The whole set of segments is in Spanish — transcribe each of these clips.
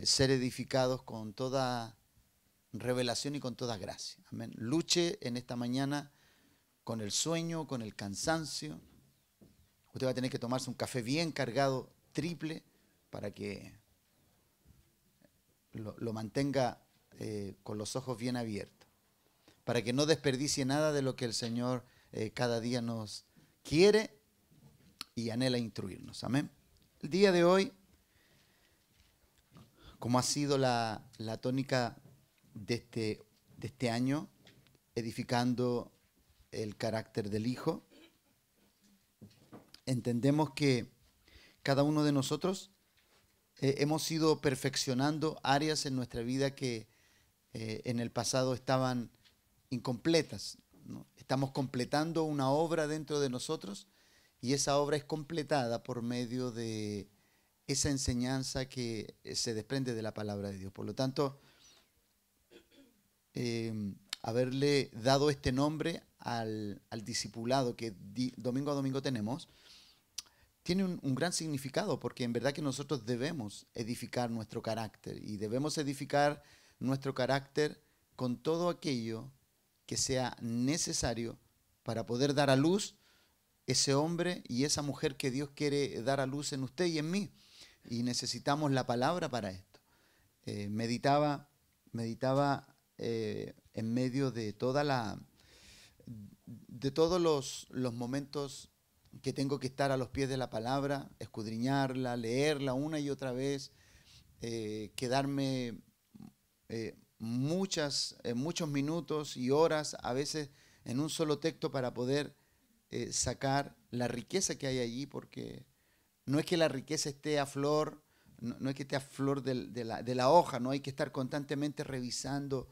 Ser edificados con toda revelación y con toda gracia. Amén. Luche en esta mañana con el sueño, con el cansancio. Usted va a tener que tomarse un café bien cargado, triple, para que lo mantenga con los ojos bien abiertos, para que no desperdicie nada de lo que el Señor cada día nos quiere y anhela instruirnos. Amén. El día de hoy, como ha sido la tónica de este año, edificando el carácter del Hijo, entendemos que cada uno de nosotros hemos ido perfeccionando áreas en nuestra vida que en el pasado estaban incompletas, ¿no? Estamos completando una obra dentro de nosotros y esa obra es completada por medio de esa enseñanza que se desprende de la palabra de Dios. Por lo tanto, haberle dado este nombre al discipulado que domingo a domingo tenemos, tiene un gran significado, porque en verdad que nosotros debemos edificar nuestro carácter y debemos edificar nuestro carácter con todo aquello que sea necesario para poder dar a luz ese hombre y esa mujer que Dios quiere dar a luz en usted y en mí. Y necesitamos la palabra para esto. Meditaba en medio de todos los momentos que tengo que estar a los pies de la palabra, escudriñarla, leerla una y otra vez, quedarme muchos minutos y horas, a veces en un solo texto para poder sacar la riqueza que hay allí, porque no es que la riqueza esté a flor, no es que esté a flor de la hoja, no hay que estar constantemente revisando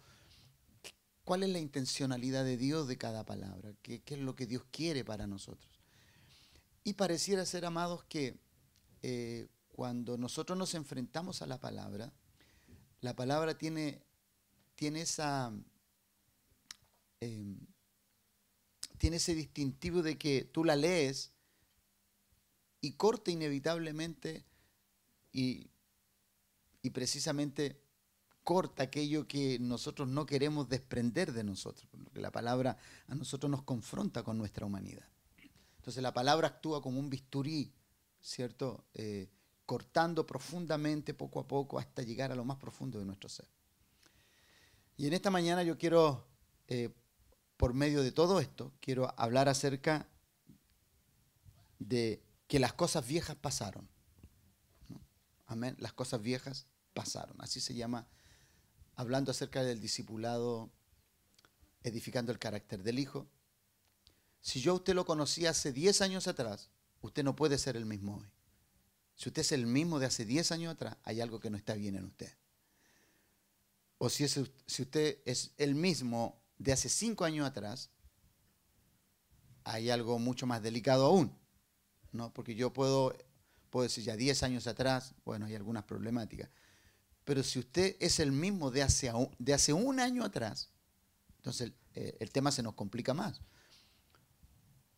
cuál es la intencionalidad de Dios de cada palabra, qué es lo que Dios quiere para nosotros. Y pareciera ser, amados, que cuando nosotros nos enfrentamos a la palabra tiene ese distintivo de que tú la lees y corta inevitablemente y precisamente corta aquello que nosotros no queremos desprender de nosotros, porque la palabra a nosotros nos confronta con nuestra humanidad. Entonces la palabra actúa como un bisturí, ¿cierto? Cortando profundamente, poco a poco, hasta llegar a lo más profundo de nuestro ser. Y en esta mañana yo quiero, por medio de todo esto, quiero hablar acerca de que las cosas viejas pasaron, ¿no? Amén. Las cosas viejas pasaron. Así se llama, hablando acerca del discipulado, edificando el carácter del Hijo. Si yo a usted lo conocía hace 10 años atrás, usted no puede ser el mismo hoy. Si usted es el mismo de hace 10 años atrás, hay algo que no está bien en usted. O si usted es el mismo de hace 5 años atrás, hay algo mucho más delicado aún, ¿no? Porque yo puedo decir ya 10 años atrás, bueno, hay algunas problemáticas. Pero si usted es el mismo de hace un año atrás, entonces el tema se nos complica más.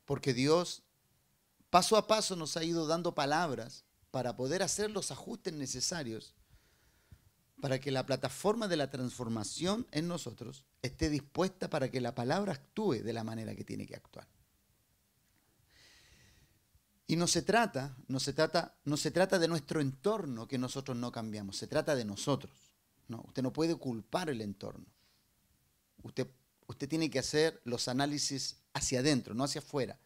Porque Dios paso a paso nos ha ido dando palabras para poder hacer los ajustes necesarios para que la plataforma de la transformación en nosotros esté dispuesta para que la palabra actúe de la manera que tiene que actuar. Y no se trata de nuestro entorno que nosotros no cambiamos, se trata de nosotros, ¿no? Usted no puede culpar el entorno. Usted tiene que hacer los análisis hacia adentro, no hacia afuera.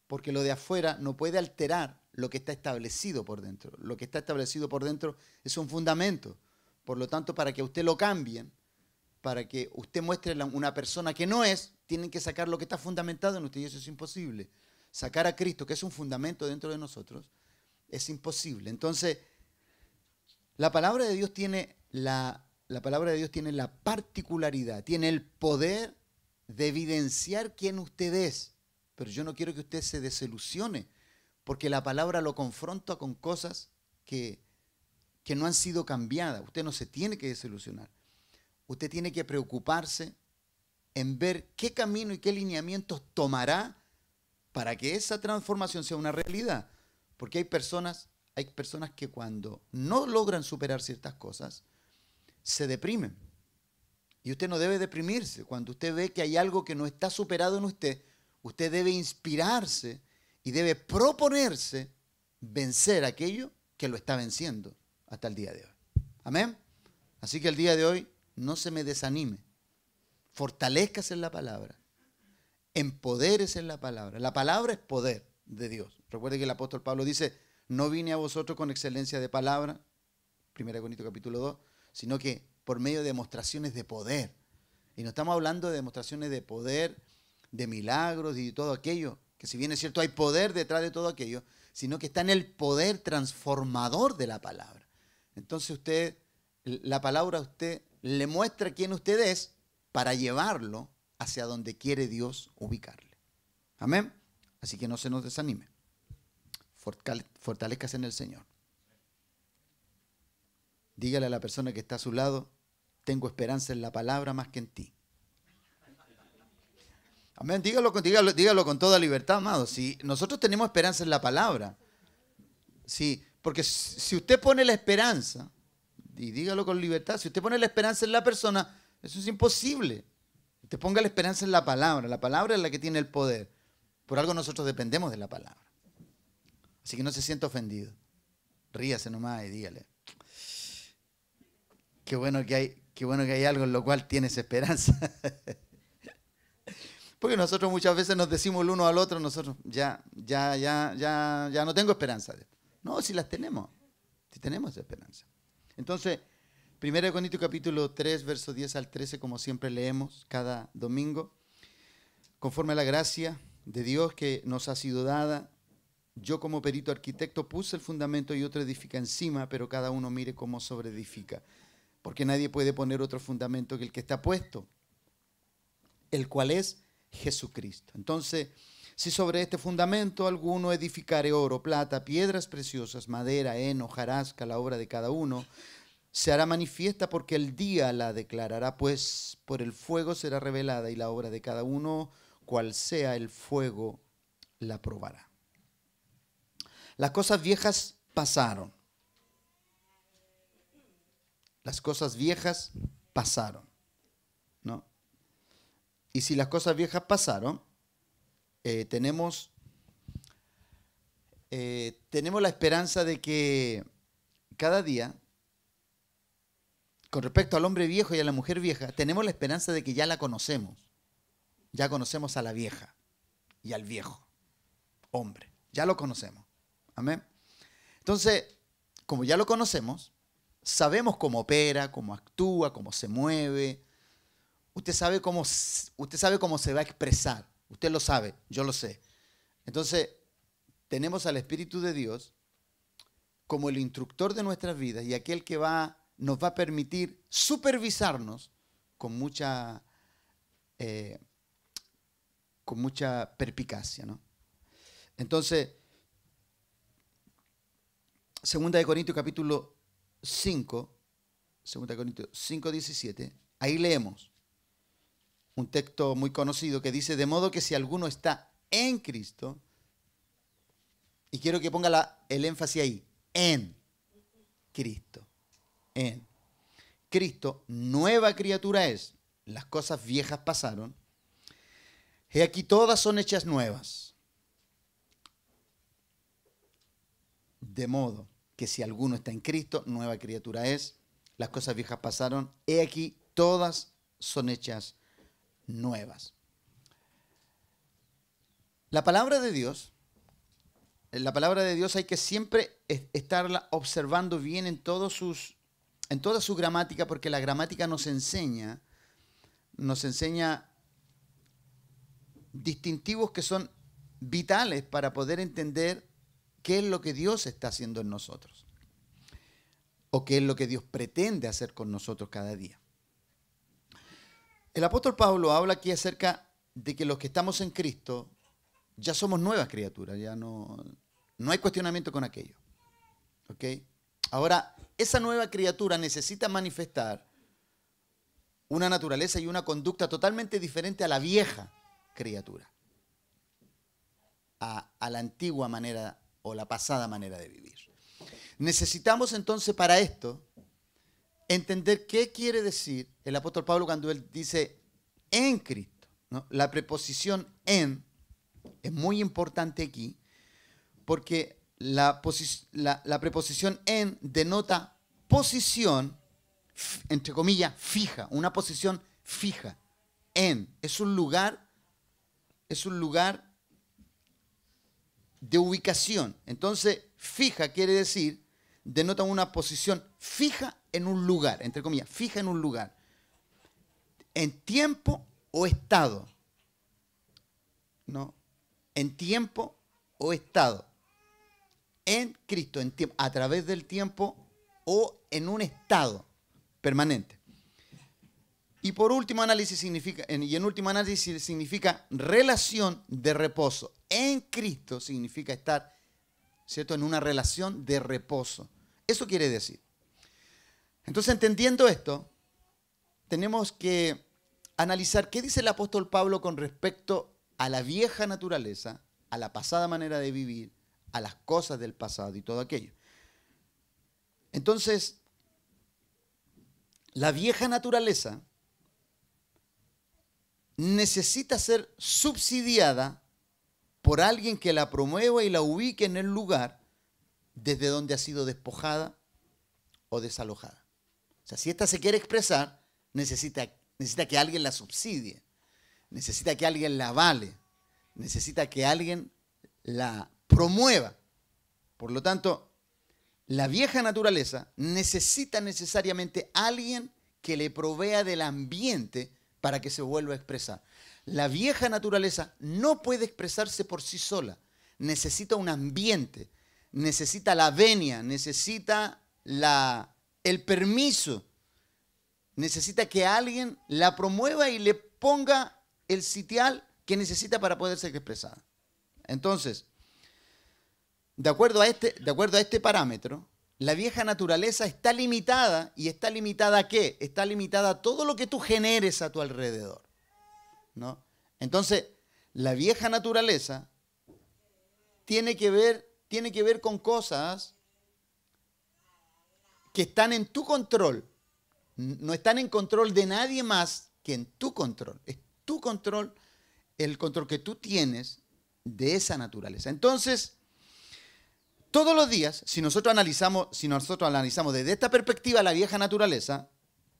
Porque lo de afuera no puede alterar lo que está establecido por dentro. Lo que está establecido por dentro es un fundamento. Por lo tanto, para que usted lo cambien, para que usted muestre una persona que no es, tienen que sacar lo que está fundamentado en usted, y eso es imposible. Sacar a Cristo, que es un fundamento dentro de nosotros, es imposible. Entonces, la palabra de Dios tiene la particularidad, tiene el poder de evidenciar quién usted es. Pero yo no quiero que usted se desilusione, porque la palabra lo confronta con cosas que no han sido cambiadas. Usted no se tiene que desilusionar. Usted tiene que preocuparse en ver qué camino y qué lineamientos tomará para que esa transformación sea una realidad. Porque hay personas que cuando no logran superar ciertas cosas, se deprimen. Y usted no debe deprimirse. Cuando usted ve que hay algo que no está superado en usted, usted debe inspirarse y debe proponerse vencer aquello que lo está venciendo hasta el día de hoy. Amén. Así que el día de hoy no se me desanime. Fortalézcase en la palabra. Empodérese en la palabra. La palabra es poder de Dios. Recuerde que el apóstol Pablo dice, no vine a vosotros con excelencia de palabra, 1 Corintios capítulo 2, sino que por medio de demostraciones de poder. Y no estamos hablando de demostraciones de poder, de milagros y de todo aquello, que si bien es cierto hay poder detrás de todo aquello, sino que está en el poder transformador de la palabra. Entonces la palabra a usted le muestra quién usted es para llevarlo hacia donde quiere Dios ubicarle. Amén. Así que no se nos desanime. Fortalézcase en el Señor. Dígale a la persona que está a su lado, tengo esperanza en la palabra más que en ti. Amén. Dígalo con toda libertad, amado. Si nosotros tenemos esperanza en la palabra, sí, porque si usted pone la esperanza, y dígalo con libertad, si usted pone la esperanza en la persona, eso es imposible. Usted ponga la esperanza en la palabra es la que tiene el poder. Por algo nosotros dependemos de la palabra. Así que no se sienta ofendido. Ríase nomás y dígale. Qué bueno que hay algo en lo cual tienes esperanza. Porque nosotros muchas veces nos decimos el uno al otro, nosotros ya no tengo esperanza. No, si las tenemos. Si tenemos esperanza. Entonces, 1 Corintios capítulo 3, versos 10 al 13, como siempre leemos cada domingo, conforme a la gracia de Dios que nos ha sido dada, yo como perito arquitecto puse el fundamento y otro edifica encima, pero cada uno mire cómo sobreedifica. Porque nadie puede poner otro fundamento que el que está puesto, el cual es Jesucristo. Entonces, si sobre este fundamento alguno edificare oro, plata, piedras preciosas, madera, heno, hojarasca, la obra de cada uno, se hará manifiesta porque el día la declarará, pues por el fuego será revelada y la obra de cada uno, cual sea el fuego, la probará. Las cosas viejas pasaron. Las cosas viejas pasaron, ¿no? Y si las cosas viejas pasaron, tenemos la esperanza de que cada día, con respecto al hombre viejo y a la mujer vieja, tenemos la esperanza de que ya la conocemos. Ya conocemos a la vieja y al viejo hombre. Ya lo conocemos. Amén. Entonces, como ya lo conocemos, sabemos cómo opera, cómo actúa, cómo se mueve. Usted sabe cómo se va a expresar. Usted lo sabe, yo lo sé. Entonces, tenemos al Espíritu de Dios como el instructor de nuestras vidas y aquel que nos va a permitir supervisarnos con mucha perspicacia, ¿no? Entonces, 2 Corintios capítulo 5, 2 Corintios 5, 17, ahí leemos un texto muy conocido que dice, de modo que si alguno está en Cristo, y quiero que ponga el énfasis ahí, en Cristo, en Cristo, nueva criatura es, las cosas viejas pasaron, he aquí todas son hechas nuevas. De modo que si alguno está en Cristo, nueva criatura es, las cosas viejas pasaron, he aquí todas son hechas nuevas. La palabra de Dios hay que siempre estarla observando bien en toda su gramática, porque la gramática nos enseña distintivos que son vitales para poder entender qué es lo que Dios está haciendo en nosotros o qué es lo que Dios pretende hacer con nosotros cada día. El apóstol Pablo habla aquí acerca de que los que estamos en Cristo ya somos nuevas criaturas, ya no hay cuestionamiento con aquello. ¿Ok? Ahora, esa nueva criatura necesita manifestar una naturaleza y una conducta totalmente diferente a la vieja criatura, a la antigua manera o la pasada manera de vivir. Necesitamos entonces para esto entender qué quiere decir el apóstol Pablo cuando él dice en Cristo, ¿no? La preposición en es muy importante aquí porque la preposición en denota posición, entre comillas, fija, una posición fija. En es un lugar de ubicación. Entonces, fija quiere decir, denota una posición fija en un lugar, entre comillas, fija en un lugar, en tiempo o estado, ¿no? En tiempo o estado, en Cristo, en a través del tiempo o en un estado permanente. Y por último análisis significa, y en último análisis significa relación de reposo. En Cristo significa estar, ¿cierto?, en una relación de reposo. Eso quiere decir. Entonces, entendiendo esto, tenemos que analizar qué dice el apóstol Pablo con respecto a la vieja naturaleza, a la pasada manera de vivir, a las cosas del pasado y todo aquello. Entonces, la vieja naturaleza necesita ser subsidiada por alguien que la promueva y la ubique en el lugar desde donde ha sido despojada o desalojada. O sea, si esta se quiere expresar, necesita que alguien la subsidie, necesita que alguien la avale, necesita que alguien la promueva. Por lo tanto, la vieja naturaleza necesita necesariamente alguien que le provea del ambiente para que se vuelva a expresar. La vieja naturaleza no puede expresarse por sí sola. Necesita un ambiente, necesita la venia, necesita el permiso, necesita que alguien la promueva y le ponga el sitial que necesita para poder ser expresada. Entonces, de acuerdo a este parámetro, la vieja naturaleza está limitada. ¿Y está limitada a qué? Está limitada a todo lo que tú generes a tu alrededor, ¿no? Entonces, la vieja naturaleza tiene que ver con cosas que están en tu control. No están en control de nadie más que en tu control. Es tu control, el control que tú tienes de esa naturaleza. Entonces, todos los días, si nosotros analizamos desde esta perspectiva la vieja naturaleza,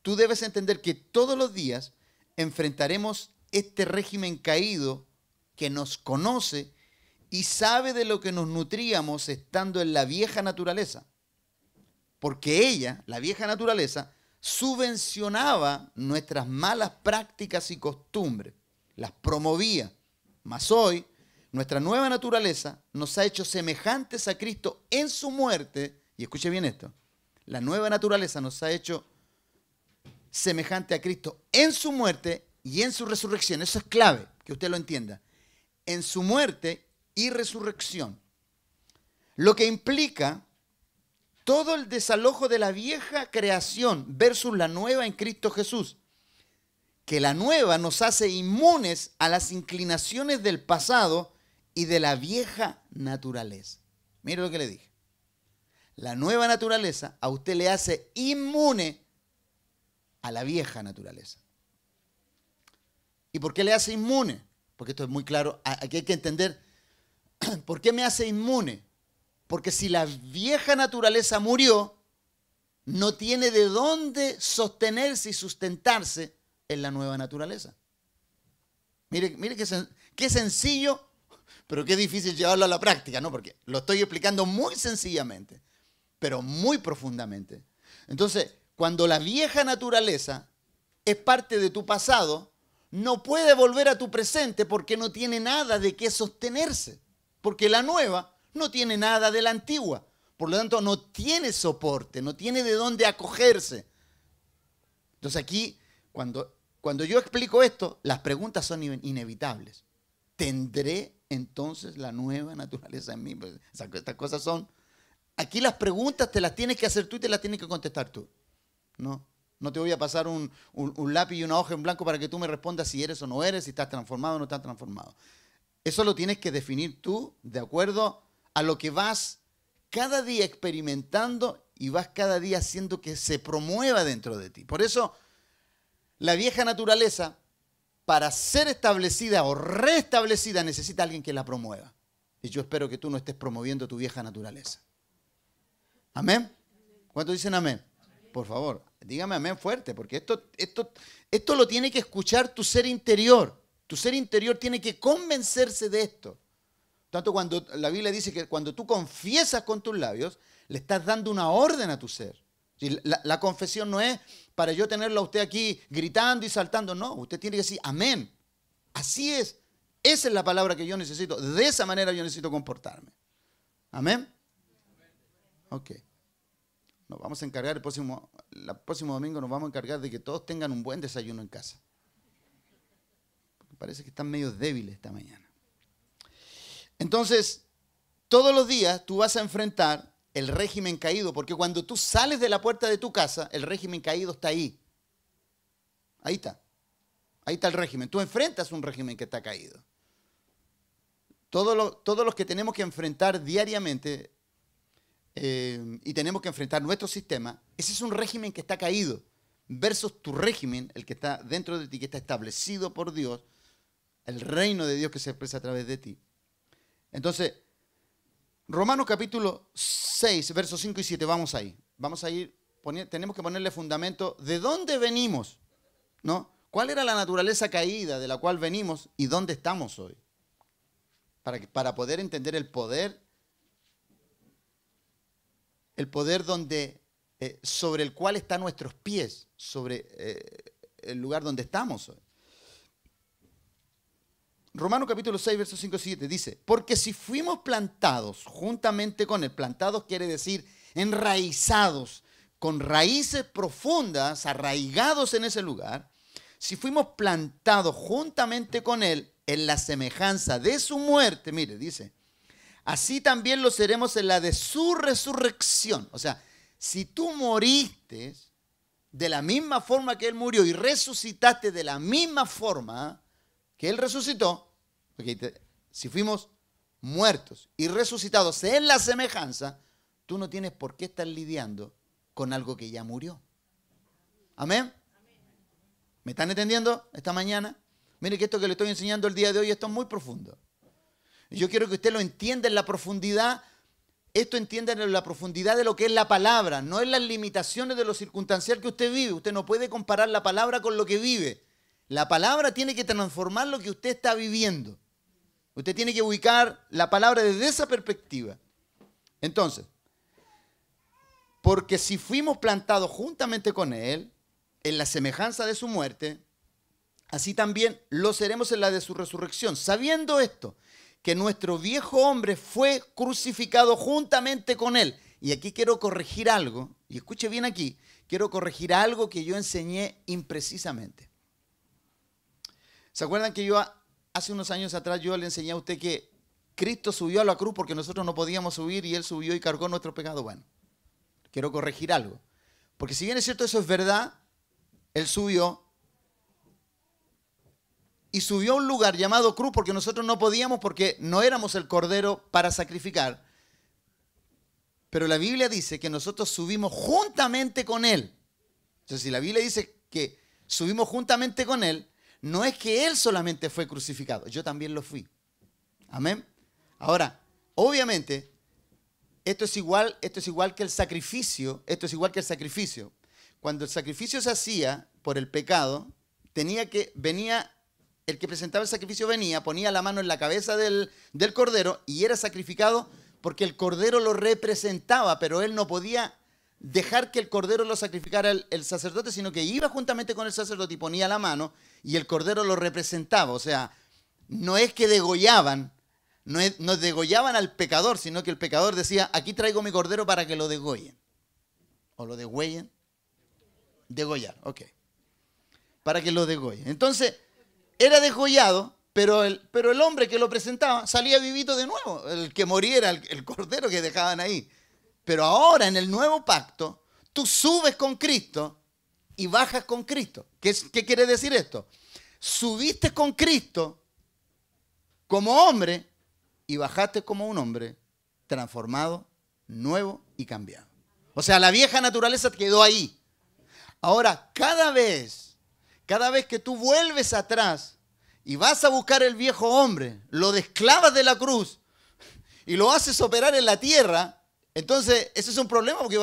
tú debes entender que todos los días enfrentaremos este régimen caído que nos conoce y sabe de lo que nos nutríamos estando en la vieja naturaleza. Porque ella, la vieja naturaleza, subvencionaba nuestras malas prácticas y costumbres, las promovía. Mas hoy, nuestra nueva naturaleza nos ha hecho semejantes a Cristo en su muerte. Y escuche bien esto. La nueva naturaleza nos ha hecho semejante a Cristo en su muerte y en su resurrección. Eso es clave, que usted lo entienda. En su muerte y resurrección. Lo que implica todo el desalojo de la vieja creación versus la nueva en Cristo Jesús. Que la nueva nos hace inmunes a las inclinaciones del pasado y de la vieja naturaleza. Mire lo que le dije. La nueva naturaleza a usted le hace inmune a la vieja naturaleza. ¿Y por qué le hace inmune? Porque esto es muy claro. Aquí hay que entender por qué me hace inmune. Porque si la vieja naturaleza murió, no tiene de dónde sostenerse y sustentarse en la nueva naturaleza. Mire qué sencillo, pero qué difícil llevarlo a la práctica, ¿no? Porque lo estoy explicando muy sencillamente, pero muy profundamente. Entonces, cuando la vieja naturaleza es parte de tu pasado, no puede volver a tu presente porque no tiene nada de qué sostenerse. Porque la nueva no tiene nada de la antigua. Por lo tanto, no tiene soporte, no tiene de dónde acogerse. Entonces aquí, cuando yo explico esto, las preguntas son inevitables. ¿Tendré entonces la nueva naturaleza en mí? Pues, estas cosas son... Aquí las preguntas te las tienes que hacer tú y te las tienes que contestar tú, ¿no? No te voy a pasar un lápiz y una hoja en blanco para que tú me respondas si eres o no eres, si estás transformado o no estás transformado. Eso lo tienes que definir tú de acuerdo a lo que vas cada día experimentando y vas cada día haciendo que se promueva dentro de ti. Por eso, la vieja naturaleza, para ser establecida o restablecida, necesita alguien que la promueva. Y yo espero que tú no estés promoviendo tu vieja naturaleza. ¿Amén? ¿Cuántos dicen amén? Por favor, dígame amén fuerte, porque esto lo tiene que escuchar tu ser interior. Tu ser interior tiene que convencerse de esto. Tanto cuando la Biblia dice que cuando tú confiesas con tus labios, le estás dando una orden a tu ser. La confesión no es para yo tenerlo a usted aquí gritando y saltando. No, usted tiene que decir amén. Así es. Esa es la palabra que yo necesito. De esa manera yo necesito comportarme. ¿Amén? Ok. Nos vamos a encargar el próximo domingo, nos vamos a encargar de que todos tengan un buen desayuno en casa. Porque parece que están medio débiles esta mañana. Entonces, todos los días tú vas a enfrentar el régimen caído, porque cuando tú sales de la puerta de tu casa, el régimen caído está ahí. Ahí está. Ahí está el régimen. Tú enfrentas un régimen que está caído. Todos los que tenemos que enfrentar diariamente y tenemos que enfrentar nuestro sistema, ese es un régimen que está caído versus tu régimen, el que está dentro de ti, que está establecido por Dios, el reino de Dios que se expresa a través de ti. Entonces, Romanos capítulo 6, versos 5 y 7, vamos ahí. Vamos a ir, tenemos que ponerle fundamento de dónde venimos, ¿no? ¿Cuál era la naturaleza caída de la cual venimos y dónde estamos hoy? Para poder entender el poder donde, sobre el cual están nuestros pies, sobre el lugar donde estamos hoy. Romanos capítulo 6, versos 5 y 7 dice, porque si fuimos plantados juntamente con él, plantados quiere decir enraizados, con raíces profundas, arraigados en ese lugar, si fuimos plantados juntamente con él en la semejanza de su muerte, mire, dice, así también lo seremos en la de su resurrección. O sea, si tú moriste de la misma forma que él murió y resucitaste de la misma forma que él resucitó, porque si fuimos muertos y resucitados en la semejanza, tú no tienes por qué estar lidiando con algo que ya murió. ¿Amén? ¿Me están entendiendo esta mañana? Mire que esto que le estoy enseñando el día de hoy, esto es muy profundo. Yo quiero que usted lo entienda en la profundidad. Esto entienda en la profundidad de lo que es la palabra, no en las limitaciones de lo circunstancial que usted vive. Usted no puede comparar la palabra con lo que vive. La palabra tiene que transformar lo que usted está viviendo. Usted tiene que ubicar la palabra desde esa perspectiva. Entonces, porque si fuimos plantados juntamente con él, en la semejanza de su muerte, así también lo seremos en la de su resurrección. Sabiendo esto, que nuestro viejo hombre fue crucificado juntamente con él. Y aquí quiero corregir algo, y escuche bien aquí, quiero corregir algo que yo enseñé imprecisamente. ¿Se acuerdan que yo hace unos años atrás yo le enseñé a usted que Cristo subió a la cruz porque nosotros no podíamos subir y él subió y cargó nuestro pecado? Bueno, quiero corregir algo. Porque si bien es cierto, eso es verdad, él subió y subió a un lugar llamado cruz porque nosotros no podíamos, porque no éramos el cordero para sacrificar. Pero la Biblia dice que nosotros subimos juntamente con él. Entonces, si la Biblia dice que subimos juntamente con él, no es que él solamente fue crucificado, yo también lo fui. Amén. Ahora, obviamente, esto es igual que el sacrificio. Cuando el sacrificio se hacía por el pecado, el que presentaba el sacrificio ponía la mano en la cabeza del cordero y era sacrificado porque el cordero lo representaba, pero él no podía dejar que el cordero lo sacrificara el sacerdote, sino que iba juntamente con el sacerdote y ponía la mano y el cordero lo representaba. O sea, no es que degollaban, no degollaban al pecador, sino que el pecador decía, aquí traigo mi cordero para que lo degollen. ¿O lo degüellen? Degollar, ok. Para que lo degollen. Entonces, era degollado, pero el hombre que lo presentaba salía vivito de nuevo. El que moría era el cordero que dejaban ahí. Pero ahora, en el nuevo pacto, tú subes con Cristo y bajas con Cristo. ¿Qué quiere decir esto? Subiste con Cristo como hombre y bajaste como un hombre transformado, nuevo y cambiado. O sea, la vieja naturaleza quedó ahí. Ahora, cada vez que tú vuelves atrás y vas a buscar el viejo hombre, lo desclavas de la cruz y lo haces operar en la tierra, entonces ese es un problema porque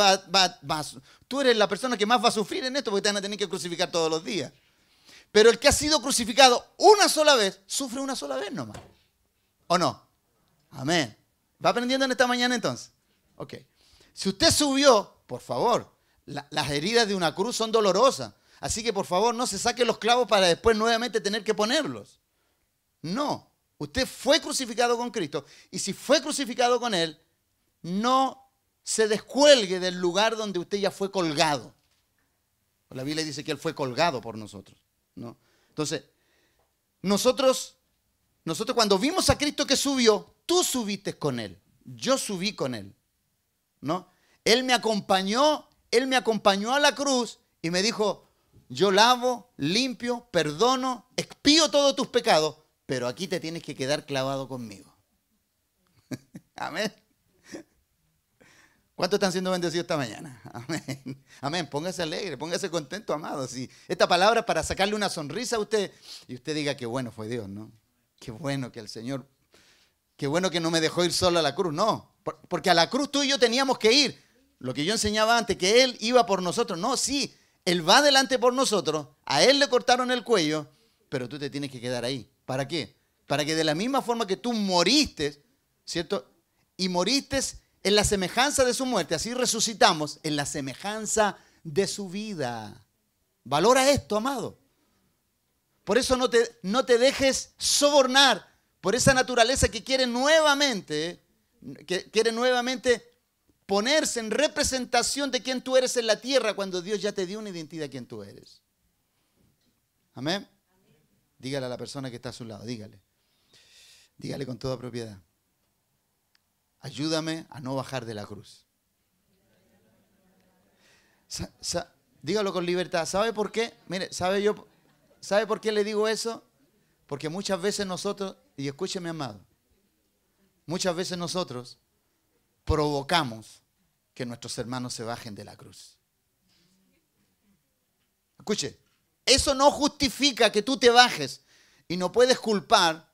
tú eres la persona que más va a sufrir en esto porque te van a tener que crucificar todos los días. Pero el que ha sido crucificado una sola vez, sufre una sola vez nomás. ¿O no? Amén. ¿Va aprendiendo en esta mañana entonces? Ok. Si usted subió, por favor, las heridas de una cruz son dolorosas. Así que por favor no se saque los clavos para después nuevamente tener que ponerlos. No. Usted fue crucificado con Cristo. Y si fue crucificado con Él, no se descuelgue del lugar donde usted ya fue colgado. La Biblia dice que Él fue colgado por nosotros, ¿no? Entonces, nosotros cuando vimos a Cristo que subió, tú subiste con Él. Yo subí con Él, ¿no? Él me acompañó a la cruz y me dijo, yo lavo, limpio, perdono, expío todos tus pecados, pero aquí te tienes que quedar clavado conmigo. Amén. ¿Cuántos están siendo bendecidos esta mañana? Amén. Amén. Póngase alegre, póngase contento, amado. Si esta palabra es para sacarle una sonrisa a usted y usted diga qué bueno fue Dios, ¿no? Qué bueno que el Señor, qué bueno que no me dejó ir solo a la cruz. No, porque a la cruz tú y yo teníamos que ir. Lo que yo enseñaba antes, que Él iba por nosotros. No, sí, Él va adelante por nosotros. A Él le cortaron el cuello, pero tú te tienes que quedar ahí. ¿Para qué? Para que de la misma forma que tú moriste, ¿cierto? Y moriste en la semejanza de su muerte, así resucitamos en la semejanza de su vida. Valora esto, amado. Por eso no te dejes sobornar por esa naturaleza que quiere nuevamente ponerse en representación de quién tú eres en la tierra cuando Dios ya te dio una identidad de quién tú eres. Amén. Dígale a la persona que está a su lado, dígale. Dígale con toda propiedad. Ayúdame a no bajar de la cruz. Dígalo con libertad. ¿Sabe por qué? Mire, ¿sabe por qué le digo eso? Porque muchas veces nosotros, y escúcheme, amado, muchas veces nosotros provocamos que nuestros hermanos se bajen de la cruz. Escuche, eso no justifica que tú te bajes y no puedes culpar,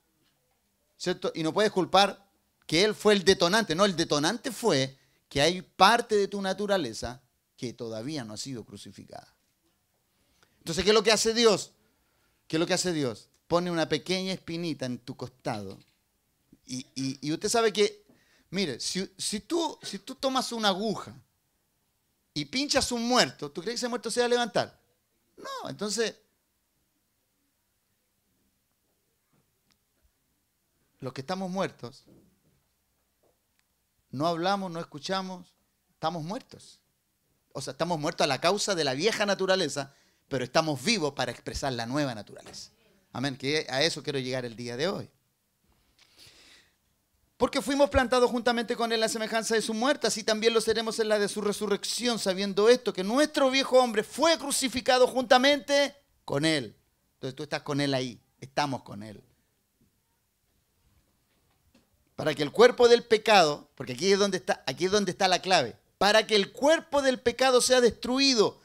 ¿cierto? Y no puedes culpar que Él fue el detonante. No, el detonante fue que hay parte de tu naturaleza que todavía no ha sido crucificada. Entonces, ¿qué es lo que hace Dios? ¿Qué es lo que hace Dios? Pone una pequeña espinita en tu costado. Y usted sabe que, mire, si tú tomas una aguja y pinchas un muerto, ¿tú crees que ese muerto se va a levantar? No, entonces, los que estamos muertos, no hablamos, no escuchamos, estamos muertos. O sea, estamos muertos a la causa de la vieja naturaleza, pero estamos vivos para expresar la nueva naturaleza. Amén, que a eso quiero llegar el día de hoy. Porque fuimos plantados juntamente con Él en la semejanza de su muerte, así también lo seremos en la de su resurrección, sabiendo esto, que nuestro viejo hombre fue crucificado juntamente con Él. Entonces tú estás con Él ahí, estamos con Él. Para que el cuerpo del pecado, porque aquí es donde está la clave, para que el cuerpo del pecado sea destruido,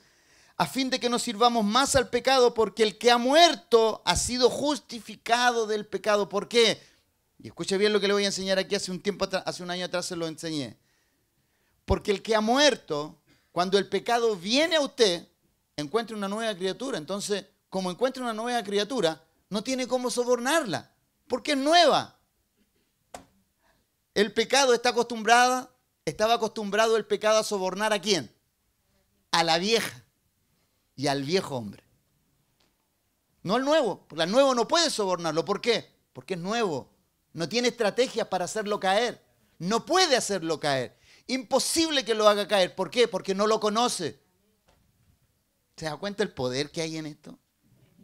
a fin de que no sirvamos más al pecado, porque el que ha muerto ha sido justificado del pecado. ¿Por qué? Y escuche bien lo que le voy a enseñar aquí hace un año atrás se lo enseñé. Porque el que ha muerto, cuando el pecado viene a usted, encuentra una nueva criatura. Entonces, como encuentra una nueva criatura, no tiene cómo sobornarla, porque es nueva. El pecado estaba acostumbrado el pecado a sobornar ¿a quién? A la vieja y al viejo hombre. No al nuevo, porque al nuevo no puede sobornarlo. ¿Por qué? Porque es nuevo. No tiene estrategias para hacerlo caer. No puede hacerlo caer. Imposible que lo haga caer. ¿Por qué? Porque no lo conoce. ¿Se da cuenta el poder que hay en esto?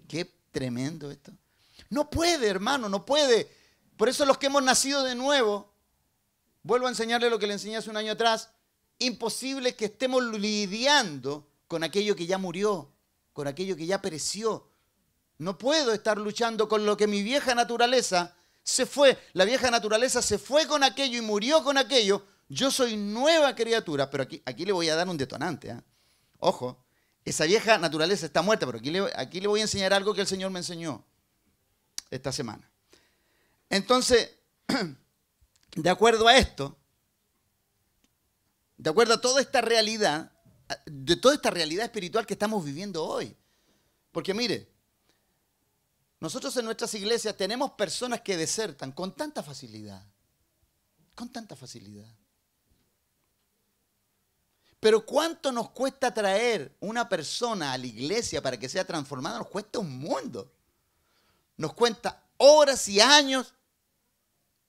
Qué tremendo esto. No puede, hermano, no puede. Por eso los que hemos nacido de nuevo, vuelvo a enseñarle lo que le enseñé hace un año atrás, imposible que estemos lidiando con aquello que ya murió. con aquello que ya pereció. No puedo estar luchando con lo que mi vieja naturaleza se fue. La vieja naturaleza se fue con aquello y murió con aquello. Yo soy nueva criatura, pero aquí le voy a dar un detonante, ¿eh? Ojo, esa vieja naturaleza está muerta, pero aquí le voy a enseñar algo que el Señor me enseñó esta semana. Entonces, de acuerdo a esto, de acuerdo a toda esta realidad, de toda esta realidad espiritual que estamos viviendo hoy. Porque mire, nosotros en nuestras iglesias tenemos personas que desertan con tanta facilidad. Con tanta facilidad. Pero ¿cuánto nos cuesta traer una persona a la iglesia para que sea transformada? Nos cuesta un mundo. Nos cuesta horas y años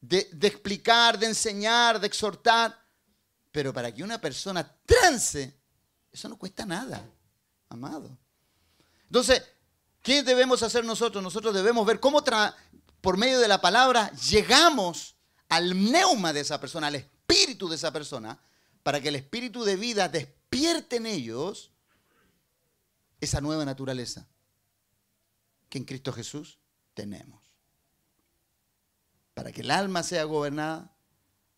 de explicar, de enseñar, de exhortar. Pero para que una persona trance, eso no cuesta nada, amado. Entonces, ¿qué debemos hacer nosotros? Nosotros debemos ver cómo por medio de la palabra llegamos al pneuma de esa persona, al espíritu de esa persona, para que el espíritu de vida despierte en ellos esa nueva naturaleza que en Cristo Jesús tenemos. Para que el alma sea gobernada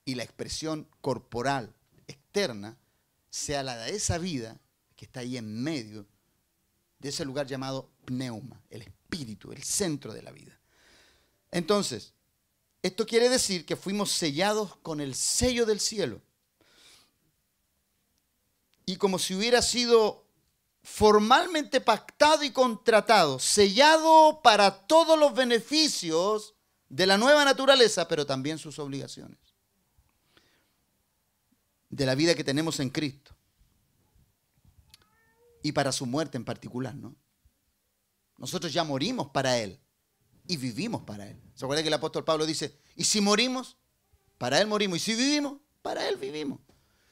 y la expresión corporal externa sea la de esa vida que está ahí en medio de ese lugar llamado pneuma, el espíritu, el centro de la vida. Entonces, esto quiere decir que fuimos sellados con el sello del cielo. Y como si hubiera sido formalmente pactado y contratado, sellado para todos los beneficios de la nueva naturaleza, pero también sus obligaciones. De la vida que tenemos en Cristo. Y para su muerte en particular, ¿no? Nosotros ya morimos para Él y vivimos para Él. ¿Se acuerdan que el apóstol Pablo dice, y si morimos, para Él morimos, y si vivimos, para Él vivimos?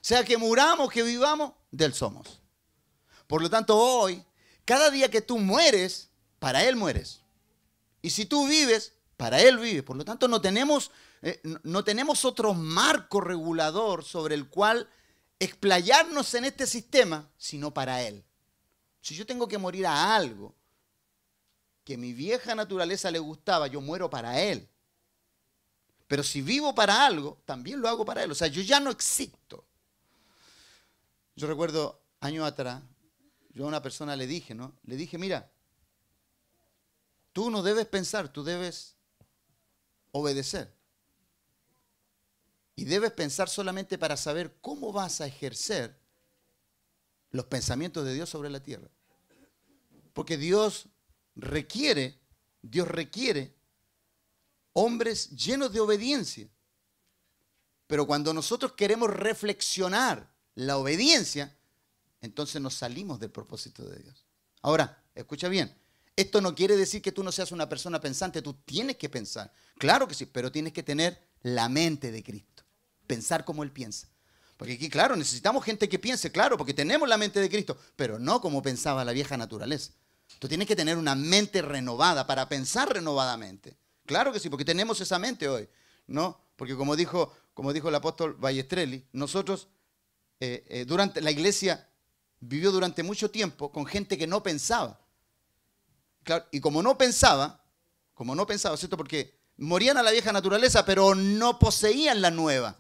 Sea que muramos, que vivamos, de Él somos. Por lo tanto, hoy, cada día que tú mueres, para Él mueres. Y si tú vives, para Él vives. Por lo tanto, no tenemos otro marco regulador sobre el cual explayarnos en este sistema, sino para Él. Si yo tengo que morir a algo que mi vieja naturaleza le gustaba, yo muero para Él. Pero si vivo para algo, también lo hago para Él. O sea, yo ya no existo. Yo recuerdo años atrás, yo a una persona le dije, ¿no? Le dije, mira, tú no debes pensar, tú debes obedecer. Y debes pensar solamente para saber cómo vas a ejercer los pensamientos de Dios sobre la tierra. Porque Dios requiere hombres llenos de obediencia. Pero cuando nosotros queremos reflexionar la obediencia, entonces nos salimos del propósito de Dios. Ahora, escucha bien. Esto no quiere decir que tú no seas una persona pensante. Tú tienes que pensar. Claro que sí, pero tienes que tener la mente de Cristo. Pensar como Él piensa. Porque aquí, claro, necesitamos gente que piense, claro, porque tenemos la mente de Cristo, pero no como pensaba la vieja naturaleza. Tú tienes que tener una mente renovada para pensar renovadamente. Claro que sí, porque tenemos esa mente hoy, ¿no? Porque como dijo el apóstol Ballestrelli, nosotros, durante la iglesia vivió durante mucho tiempo con gente que no pensaba. Claro, y como no pensaba, ¿cierto? Porque morían a la vieja naturaleza, pero no poseían la nueva.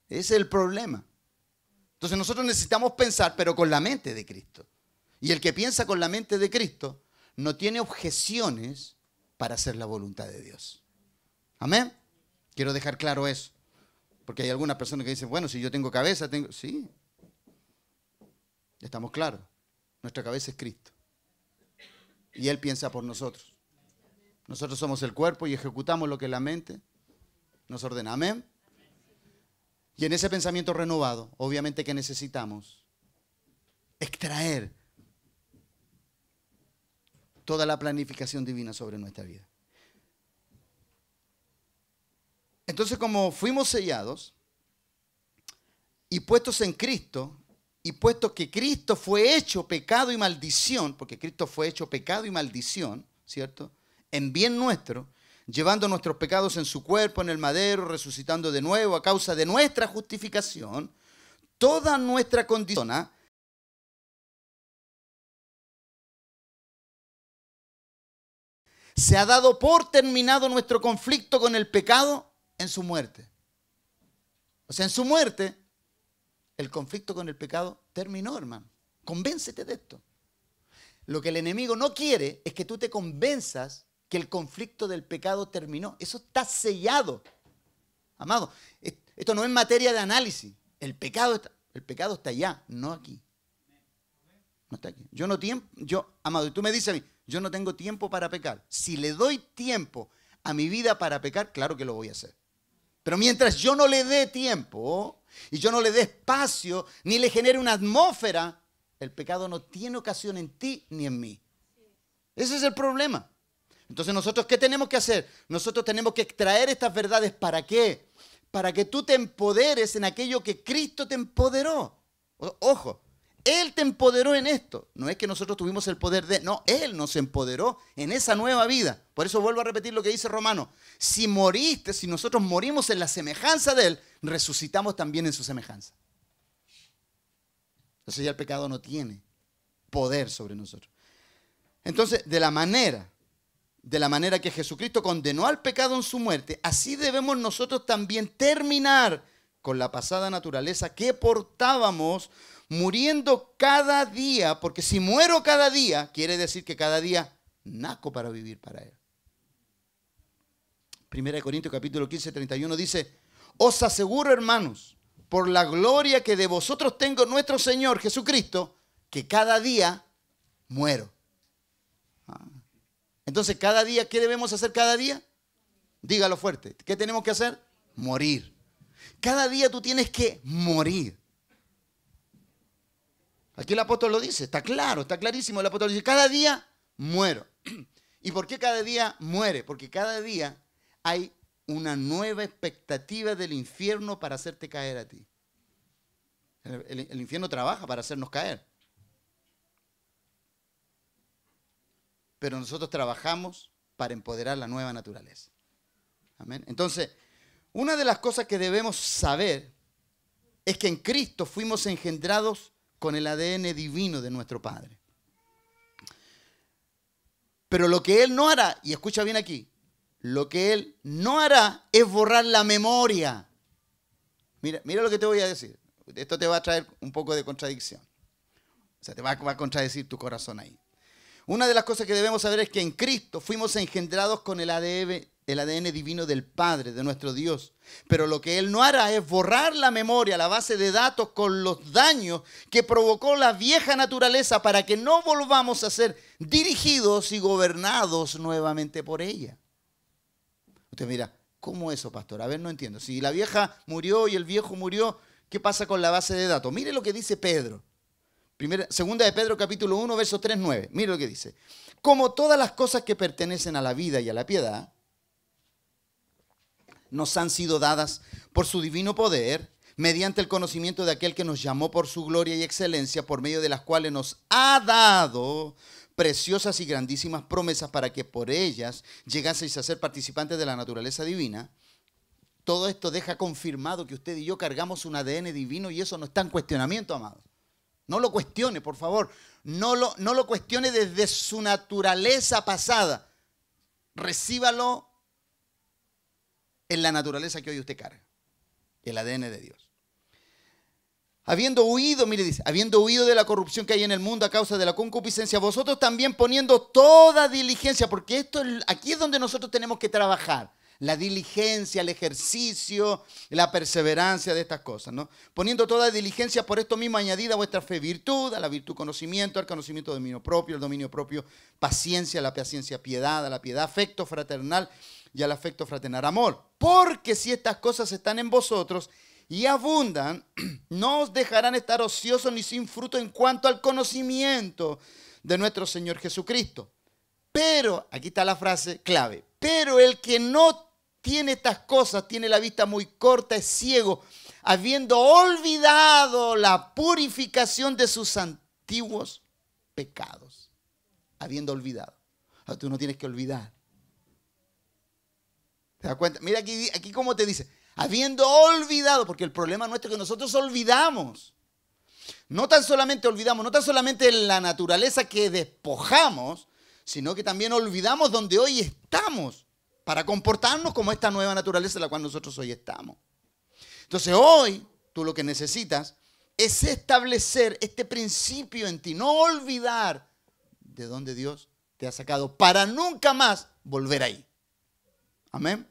Ese es el problema. Entonces nosotros necesitamos pensar, pero con la mente de Cristo. Y el que piensa con la mente de Cristo no tiene objeciones para hacer la voluntad de Dios. ¿Amén? Quiero dejar claro eso. Porque hay algunas personas que dicen, bueno, si yo tengo cabeza, tengo... Sí. Estamos claros. Nuestra cabeza es Cristo. Y Él piensa por nosotros. Nosotros somos el cuerpo y ejecutamos lo que la mente nos ordena. Amén. Y en ese pensamiento renovado, obviamente que necesitamos extraer toda la planificación divina sobre nuestra vida. Entonces, como fuimos sellados y puestos en Cristo, y puesto que Cristo fue hecho pecado y maldición, porque Cristo fue hecho pecado y maldición, ¿cierto? En bien nuestro, llevando nuestros pecados en su cuerpo, en el madero, resucitando de nuevo a causa de nuestra justificación, toda nuestra condición se ha dado por terminado nuestro conflicto con el pecado en su muerte. O sea, en su muerte, el conflicto con el pecado terminó, hermano. Convéncete de esto. Lo que el enemigo no quiere es que tú te convenzas que el conflicto del pecado terminó. Eso está sellado. Amado, esto no es materia de análisis. El pecado está allá, no aquí. No está aquí. Amado, y tú me dices a mí, yo no tengo tiempo para pecar. Si le doy tiempo a mi vida para pecar, claro que lo voy a hacer. Pero mientras yo no le dé tiempo y yo no le dé espacio, ni le genere una atmósfera, el pecado no tiene ocasión en ti ni en mí. Ese es el problema. Entonces nosotros, ¿qué tenemos que hacer? Nosotros tenemos que extraer estas verdades. ¿Para qué? Para que tú te empoderes en aquello que Cristo te empoderó. Ojo, Él te empoderó en esto. No es que nosotros tuvimos el poder de... No, Él nos empoderó en esa nueva vida. Por eso vuelvo a repetir lo que dice Romano. Si nosotros morimos en la semejanza de Él, resucitamos también en su semejanza. Entonces ya el pecado no tiene poder sobre nosotros. Entonces, de la manera que Jesucristo condenó al pecado en su muerte, así debemos nosotros también terminar con la pasada naturaleza que portábamos, muriendo cada día, porque si muero cada día, quiere decir que cada día nazco para vivir para Él. 1 Corintios capítulo 15, 31 dice, os aseguro, hermanos, por la gloria que de vosotros tengo nuestro Señor Jesucristo, que cada día muero. Entonces, cada día, ¿qué debemos hacer cada día? Dígalo fuerte. ¿Qué tenemos que hacer? Morir. Cada día tú tienes que morir. Aquí el apóstol lo dice, está claro, está clarísimo. El apóstol dice, cada día muero. ¿Y por qué cada día muere? Porque cada día hay una nueva expectativa del infierno para hacerte caer a ti. El infierno trabaja para hacernos caer. Pero nosotros trabajamos para empoderar la nueva naturaleza. Amén. Entonces, una de las cosas que debemos saber es que en Cristo fuimos engendrados con el ADN divino de nuestro Padre. Pero lo que Él no hará, y escucha bien aquí, lo que Él no hará es borrar la memoria. Mira lo que te voy a decir. Esto te va a traer un poco de contradicción. O sea, te va a contradecir tu corazón ahí. Una de las cosas que debemos saber es que en Cristo fuimos engendrados con el ADN divino del Padre, de nuestro Dios. Pero lo que Él no hará es borrar la memoria, la base de datos con los daños que provocó la vieja naturaleza para que no volvamos a ser dirigidos y gobernados nuevamente por ella. Usted mira, ¿cómo eso, pastor? A ver, no entiendo. Si la vieja murió y el viejo murió, ¿qué pasa con la base de datos? Mire lo que dice Pedro. Segunda de Pedro capítulo 1, verso 3, 9. Mire lo que dice. Como todas las cosas que pertenecen a la vida y a la piedad, nos han sido dadas por su divino poder, mediante el conocimiento de aquel que nos llamó por su gloria y excelencia, por medio de las cuales nos ha dado preciosas y grandísimas promesas para que por ellas llegaseis a ser participantes de la naturaleza divina. Todo esto deja confirmado que usted y yo cargamos un ADN divino y eso no está en cuestionamiento, amados. No lo cuestione, por favor. No lo cuestione desde su naturaleza pasada. Recíbalo en la naturaleza que hoy usted carga. El ADN de Dios. Habiendo huido, mire, dice, habiendo huido de la corrupción que hay en el mundo a causa de la concupiscencia, vosotros también poniendo toda diligencia, porque aquí es donde nosotros tenemos que trabajar. La diligencia, el ejercicio, la perseverancia de estas cosas, ¿no? Poniendo toda diligencia, por esto mismo añadida a vuestra fe virtud, a la virtud conocimiento, al conocimiento dominio propio, al dominio propio paciencia, a la paciencia piedad, a la piedad afecto fraternal y al afecto fraternal amor. Porque si estas cosas están en vosotros y abundan, no os dejarán estar ociosos ni sin fruto en cuanto al conocimiento de nuestro Señor Jesucristo. Pero, aquí está la frase clave, pero el que no tiene estas cosas, tiene la vista muy corta, es ciego, habiendo olvidado la purificación de sus antiguos pecados. Habiendo olvidado. Ahora tú no tienes que olvidar. ¿Te das cuenta? Mira aquí cómo te dice. Habiendo olvidado, porque el problema nuestro es que nosotros olvidamos. No tan solamente olvidamos, no tan solamente la naturaleza que despojamos, sino que también olvidamos donde hoy estamos para comportarnos como esta nueva naturaleza en la cual nosotros hoy estamos. Entonces hoy tú lo que necesitas es establecer este principio en ti, no olvidar de dónde Dios te ha sacado para nunca más volver ahí. Amén.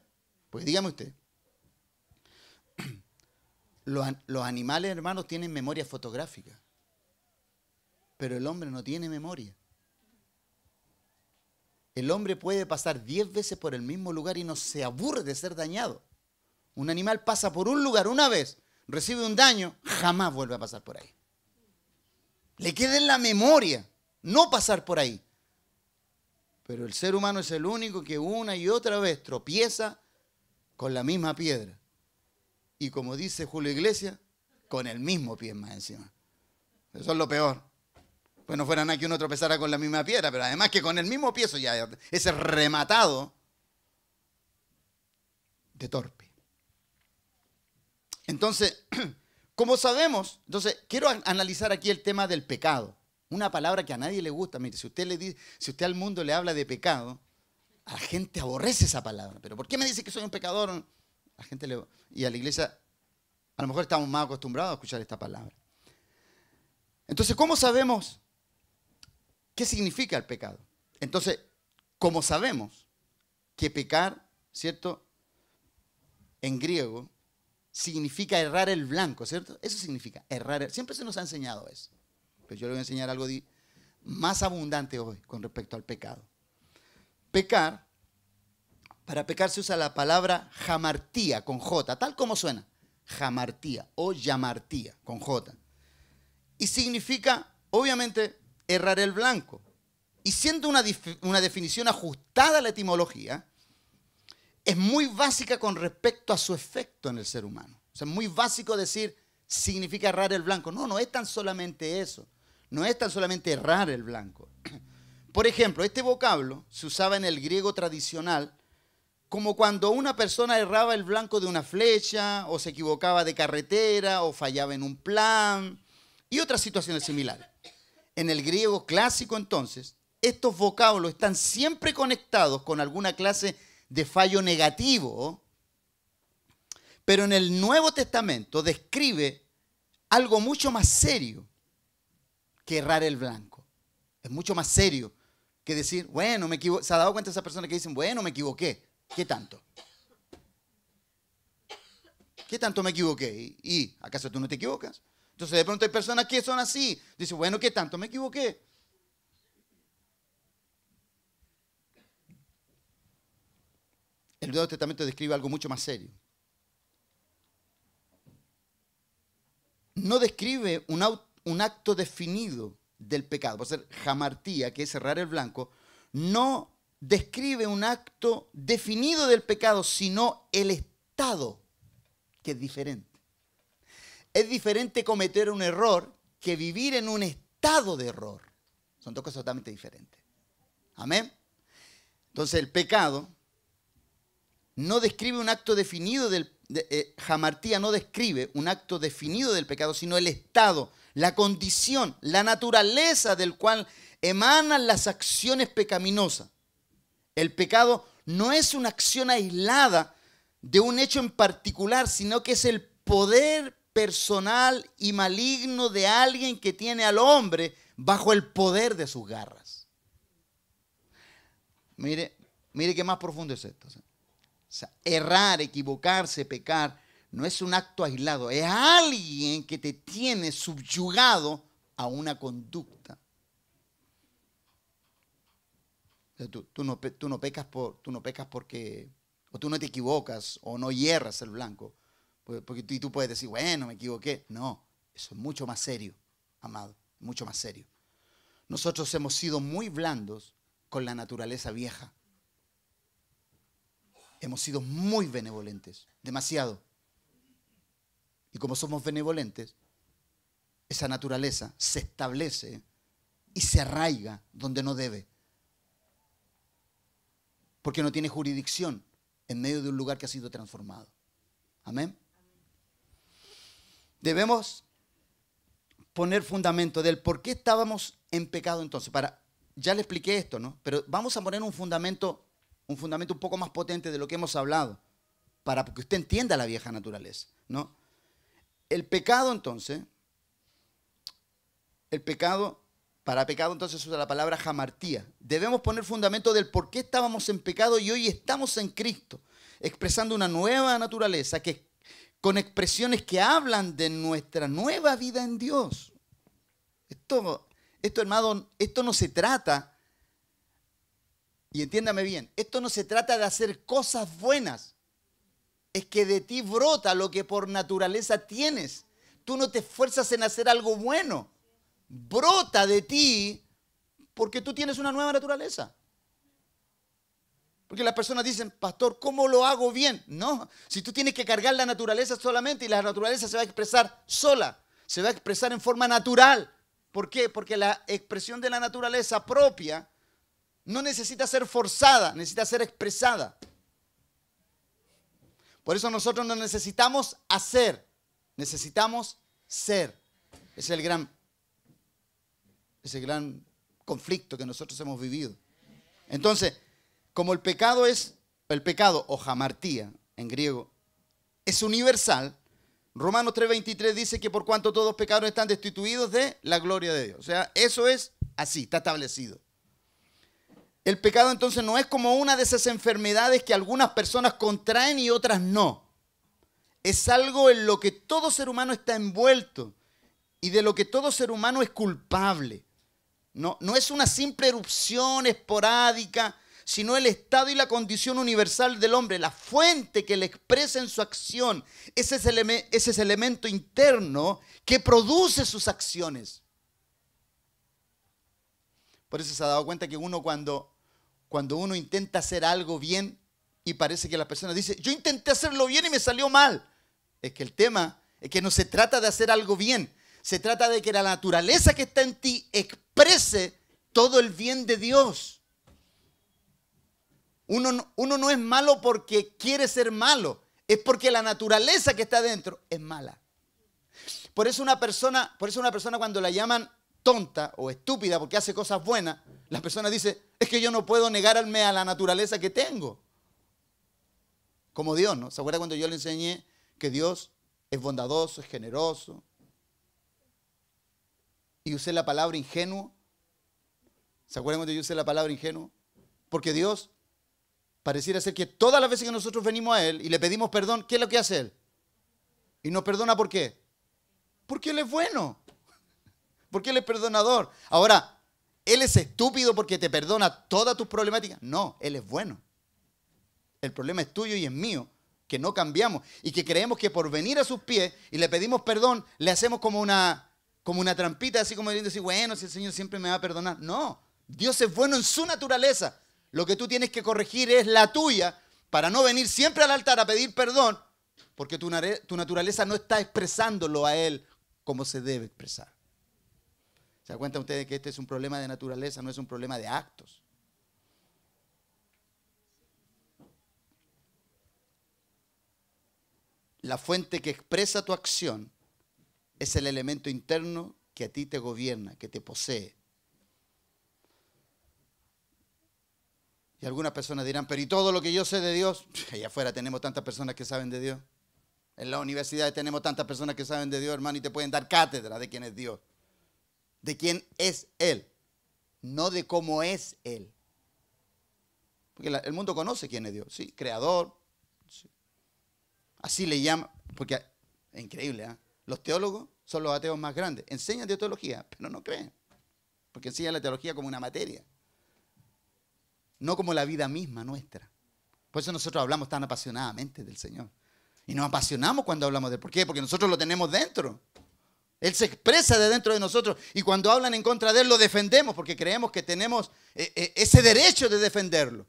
Pues dígame usted, los animales, hermanos, tienen memoria fotográfica, pero el hombre no tiene memoria. El hombre puede pasar 10 veces por el mismo lugar y no se aburre de ser dañado. Un animal pasa por un lugar una vez, recibe un daño, jamás vuelve a pasar por ahí. Le queda en la memoria no pasar por ahí. Pero el ser humano es el único que una y otra vez tropieza con la misma piedra. Y como dice Julio Iglesias, con el mismo pie más encima. Eso es lo peor. Pues no fuera nada que uno tropezara con la misma piedra, pero además que con el mismo pie, eso ya ese rematado de torpe. Entonces, como sabemos, entonces quiero analizar aquí el tema del pecado. Una palabra que a nadie le gusta. Mire, si usted al mundo le habla de pecado, a la gente aborrece esa palabra. ¿Pero por qué me dice que soy un pecador? Y a la iglesia, a lo mejor estamos más acostumbrados a escuchar esta palabra. Entonces, ¿cómo sabemos qué significa el pecado? Entonces, como sabemos que pecar, ¿cierto? En griego significa errar el blanco, ¿cierto? Eso significa errar. Siempre se nos ha enseñado eso. Pero yo le voy a enseñar algo más abundante hoy con respecto al pecado. Pecar, para pecar se usa la palabra jamartía con J, tal como suena. Jamartía o llamartía con J. Y significa, obviamente, errar el blanco. Y siendo una definición ajustada a la etimología, es muy básica con respecto a su efecto en el ser humano. O sea, es muy básico decir significa errar el blanco. No, no es tan solamente eso. No es tan solamente errar el blanco. Por ejemplo, este vocablo se usaba en el griego tradicional como cuando una persona erraba el blanco de una flecha, o se equivocaba de carretera, o fallaba en un plan, y otras situaciones similares. En el griego clásico, entonces, estos vocablos están siempre conectados con alguna clase de fallo negativo, pero en el Nuevo Testamento describe algo mucho más serio que errar el blanco. Es mucho más serio que decir, bueno, me equivoqué. ¿Se ha dado cuenta esa persona que dicen, bueno, me equivoqué? ¿Qué tanto? ¿Qué tanto me equivoqué? ¿Y acaso tú no te equivocas? Entonces de pronto hay personas que son así. Dicen, bueno, ¿qué tanto me equivoqué? El Nuevo Testamento describe algo mucho más serio. No describe un acto definido del pecado. Por ser jamartía, que es errar el blanco, no describe un acto definido del pecado, sino el estado, que es diferente. Es diferente cometer un error que vivir en un estado de error. Son dos cosas totalmente diferentes. Amén. Entonces el pecado no describe un acto definido jamartía no describe un acto definido del pecado, sino el estado, la condición, la naturaleza del cual emanan las acciones pecaminosas. El pecado no es una acción aislada de un hecho en particular, sino que es el poder personal y maligno de alguien que tiene al hombre bajo el poder de sus garras. Mire qué más profundo es esto. O sea, errar, equivocarse, pecar, no es un acto aislado, es alguien que te tiene subyugado a una conducta. O sea, tú no pecas porque, o tú no te equivocas, o no hierras el blanco, porque tú puedes decir, bueno, me equivoqué. No, eso es mucho más serio, amado, mucho más serio. Nosotros hemos sido muy blandos con la naturaleza vieja. Hemos sido muy benevolentes, demasiado. Y como somos benevolentes, esa naturaleza se establece y se arraiga donde no debe. Porque no tiene jurisdicción en medio de un lugar que ha sido transformado. Amén. Debemos poner fundamento del por qué estábamos en pecado entonces, ya le expliqué esto, ¿no? Pero vamos a poner un fundamento un poco más potente de lo que hemos hablado, para que usted entienda la vieja naturaleza, ¿no? El pecado, entonces, para pecado entonces se usa la palabra hamartía. Debemos poner fundamento del por qué estábamos en pecado y hoy estamos en Cristo, expresando una nueva naturaleza con expresiones que hablan de nuestra nueva vida en Dios. Esto, hermano, esto no se trata, y entiéndame bien, esto no se trata de hacer cosas buenas. Es que de ti brota lo que por naturaleza tienes. Tú no te esfuerzas en hacer algo bueno. Brota de ti porque tú tienes una nueva naturaleza. Porque las personas dicen, pastor, ¿cómo lo hago bien? No, si tú tienes que cargar la naturaleza solamente y la naturaleza se va a expresar sola, se va a expresar en forma natural. ¿Por qué? Porque la expresión de la naturaleza propia no necesita ser forzada, necesita ser expresada. Por eso nosotros no necesitamos hacer, necesitamos ser. Ese es el gran conflicto que nosotros hemos vivido. Entonces, como el pecado o hamartía en griego, es universal, Romanos 3:23 dice que por cuanto todos pecados están destituidos de la gloria de Dios. O sea, eso es así, está establecido. El pecado entonces no es como una de esas enfermedades que algunas personas contraen y otras no. Es algo en lo que todo ser humano está envuelto y de lo que todo ser humano es culpable. No es una simple erupción esporádica, sino el estado y la condición universal del hombre, la fuente que le expresa en su acción, ese elemento interno que produce sus acciones. Por eso se ha dado cuenta que uno cuando uno intenta hacer algo bien y parece que la persona dice, yo intenté hacerlo bien y me salió mal. Es que el tema es que no se trata de hacer algo bien, se trata de que la naturaleza que está en ti exprese todo el bien de Dios. Uno no es malo porque quiere ser malo, es porque la naturaleza que está dentro es mala. Por eso una persona cuando la llaman tonta o estúpida porque hace cosas buenas, la persona dice, es que yo no puedo negarme a la naturaleza que tengo. Como Dios, ¿no? ¿Se acuerda cuando yo le enseñé que Dios es bondadoso, es generoso? Y usé la palabra ingenuo. ¿Se acuerdan cuando yo usé la palabra ingenuo? Porque Dios pareciera ser que todas las veces que nosotros venimos a Él y le pedimos perdón, ¿qué es lo que hace Él? Y nos perdona ¿por qué? Porque Él es bueno. Porque Él es perdonador. Ahora, ¿Él es estúpido porque te perdona todas tus problemáticas? No, Él es bueno. El problema es tuyo y es mío, que no cambiamos y que creemos que por venir a sus pies y le pedimos perdón, le hacemos como una trampita, así como diciendo, bueno, si el Señor siempre me va a perdonar. No, Dios es bueno en su naturaleza. Lo que tú tienes que corregir es la tuya para no venir siempre al altar a pedir perdón, porque tu naturaleza no está expresándolo a Él como se debe expresar. ¿Se dan cuenta ustedes que este es un problema de naturaleza, no es un problema de actos? La fuente que expresa tu acción es el elemento interno que a ti te gobierna, que te posee. Y algunas personas dirán, pero ¿y todo lo que yo sé de Dios? Allá afuera tenemos tantas personas que saben de Dios. En las universidades tenemos tantas personas que saben de Dios, hermano, y te pueden dar cátedra de quién es Dios. De quién es Él, no de cómo es Él. Porque el mundo conoce quién es Dios, sí, creador. Sí. Así le llaman, porque es increíble, ¿eh? Los teólogos son los ateos más grandes. Enseñan de teología, pero no creen. Porque enseñan la teología como una materia, no como la vida misma nuestra. Por eso nosotros hablamos tan apasionadamente del Señor. Y nos apasionamos cuando hablamos de él. ¿Por qué? Porque nosotros lo tenemos dentro. Él se expresa de dentro de nosotros y cuando hablan en contra de Él lo defendemos porque creemos que tenemos ese derecho de defenderlo.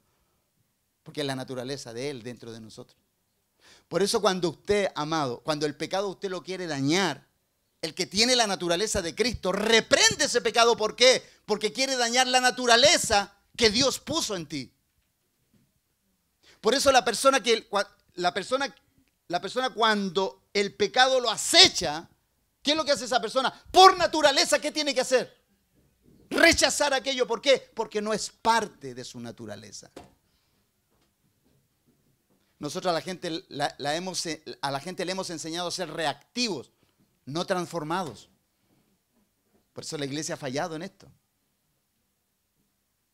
Porque es la naturaleza de Él dentro de nosotros. Por eso cuando usted, amado, cuando el pecado usted lo quiere dañar, el que tiene la naturaleza de Cristo reprende ese pecado. ¿Por qué? Porque quiere dañar la naturaleza que Dios puso en ti. Por eso la persona cuando el pecado lo acecha, ¿qué es lo que hace esa persona? Por naturaleza, ¿qué tiene que hacer? rechazar aquello. ¿Por qué? Porque no es parte de su naturaleza. Nosotros a la gente le hemos enseñado a ser reactivos, no transformados. Por eso la iglesia ha fallado en esto.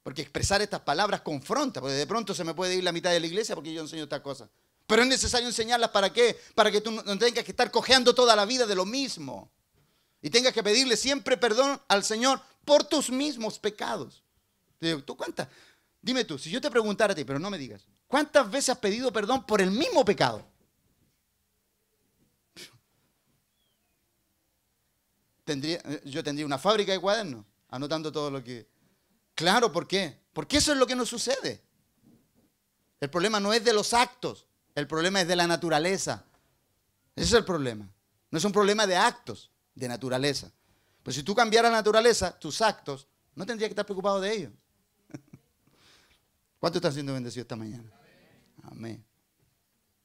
Porque expresar estas palabras confronta, porque de pronto se me puede ir la mitad de la iglesia porque yo enseño estas cosas. Pero es necesario enseñarlas, ¿para qué? Para que tú no tengas que estar cojeando toda la vida de lo mismo. Y tengas que pedirle siempre perdón al Señor por tus mismos pecados. Te digo, dime tú, si yo te preguntara a ti, pero no me digas, ¿cuántas veces has pedido perdón por el mismo pecado? Yo tendría una fábrica de cuadernos, anotando todo lo que... Claro, ¿por qué? Porque eso es lo que nos sucede. El problema no es de los actos, el problema es de la naturaleza. Ese es el problema. No es un problema de actos, de naturaleza. Pues si tú cambiaras la naturaleza, tus actos, no tendrías que estar preocupado de ellos. ¿Cuánto están siendo bendecidos esta mañana? Amén.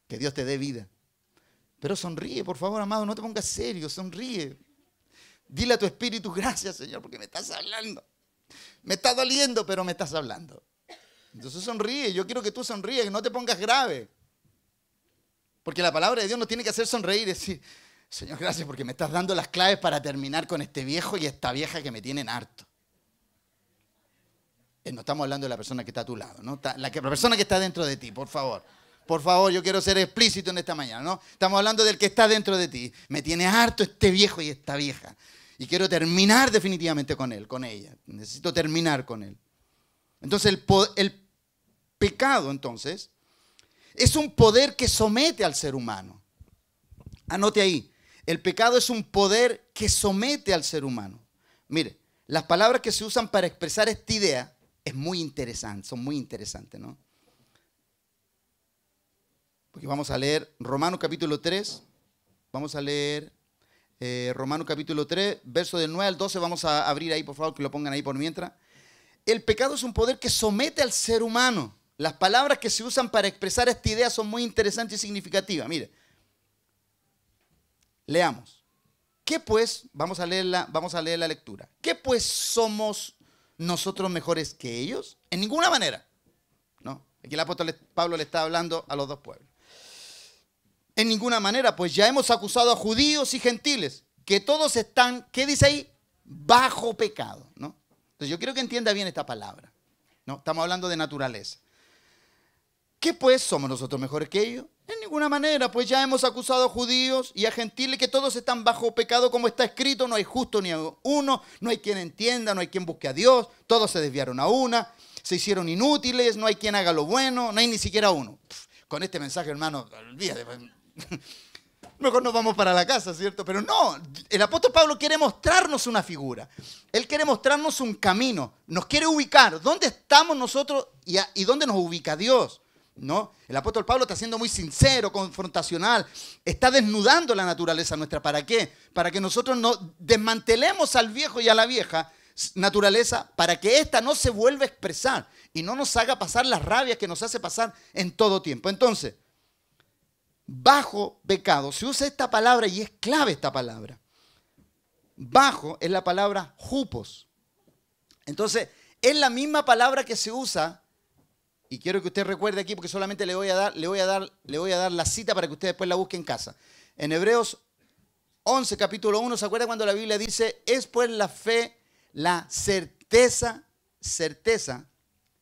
Que Dios te dé vida. Pero sonríe, por favor, amado, no te pongas serio, sonríe. Dile a tu espíritu, gracias, Señor, porque me estás hablando. Me está doliendo, pero me estás hablando. Entonces sonríe, yo quiero que tú sonríes, que no te pongas grave. Porque la palabra de Dios nos tiene que hacer sonreír y decir, Señor, gracias porque me estás dando las claves para terminar con este viejo y esta vieja que me tienen harto. No estamos hablando de la persona que está a tu lado, ¿no? La persona que está dentro de ti, por favor. Por favor, yo quiero ser explícito en esta mañana, ¿no? Estamos hablando del que está dentro de ti. Me tiene harto este viejo y esta vieja. Y quiero terminar definitivamente con él, con ella. Necesito terminar con él. Entonces el pecado, entonces, es un poder que somete al ser humano. Anote ahí. El pecado es un poder que somete al ser humano. Mire, las palabras que se usan para expresar esta idea son muy interesantes, ¿no? Porque vamos a leer Romanos capítulo 3. Vamos a leer Romanos capítulo 3, verso del 9 al 12. Vamos a abrir ahí, por favor, que lo pongan ahí por mientras. El pecado es un poder que somete al ser humano. Las palabras que se usan para expresar esta idea son muy interesantes y significativas. Mire, leamos. ¿Qué pues? Vamos a leer la lectura. ¿Qué pues somos nosotros mejores que ellos? En ninguna manera. ¿No? Aquí el apóstol Pablo le está hablando a los dos pueblos. En ninguna manera, pues ya hemos acusado a judíos y gentiles, que todos están, ¿qué dice ahí? Bajo pecado, ¿no? Entonces yo quiero que entienda bien esta palabra, ¿no? Estamos hablando de naturaleza. ¿Qué pues? ¿Somos nosotros mejores que ellos? En ninguna manera, pues ya hemos acusado a judíos y a gentiles que todos están bajo pecado, como está escrito, no hay justo ni uno, no hay quien entienda, no hay quien busque a Dios, todos se desviaron a una, se hicieron inútiles, no hay quien haga lo bueno, no hay ni siquiera uno. Con este mensaje, hermano, olvídate, mejor nos vamos para la casa, ¿cierto? Pero no, el apóstol Pablo quiere mostrarnos una figura. Él quiere mostrarnos un camino. Nos quiere ubicar. ¿Dónde estamos nosotros y dónde nos ubica Dios? ¿No? El apóstol Pablo está siendo muy sincero, confrontacional. Está desnudando la naturaleza nuestra. ¿Para qué? Para que nosotros no desmantelemos al viejo y a la vieja naturaleza, para que ésta no se vuelva a expresar y no nos haga pasar las rabias que nos hace pasar en todo tiempo. Entonces, bajo pecado, se usa esta palabra y es clave esta palabra. Bajo es la palabra hupos. Entonces, es la misma palabra que se usa, y quiero que usted recuerde aquí porque solamente le voy a dar la cita para que usted después la busque en casa. En Hebreos 11, capítulo 1, ¿se acuerda cuando la Biblia dice, es pues la fe, la certeza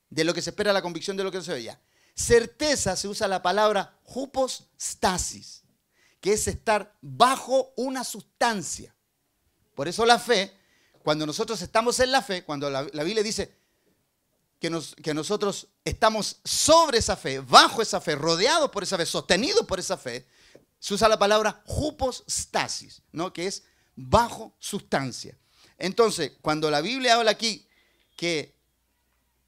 de lo que se espera, la convicción de lo que no se oye? Certeza se usa la palabra hypostasis, que es estar bajo una sustancia. Por eso la fe, cuando nosotros estamos en la fe, cuando la Biblia dice que nosotros estamos sobre esa fe, bajo esa fe, rodeados por esa fe, sostenidos por esa fe, se usa la palabra hypostasis, ¿no? Que es bajo sustancia. Entonces, cuando la Biblia habla aquí que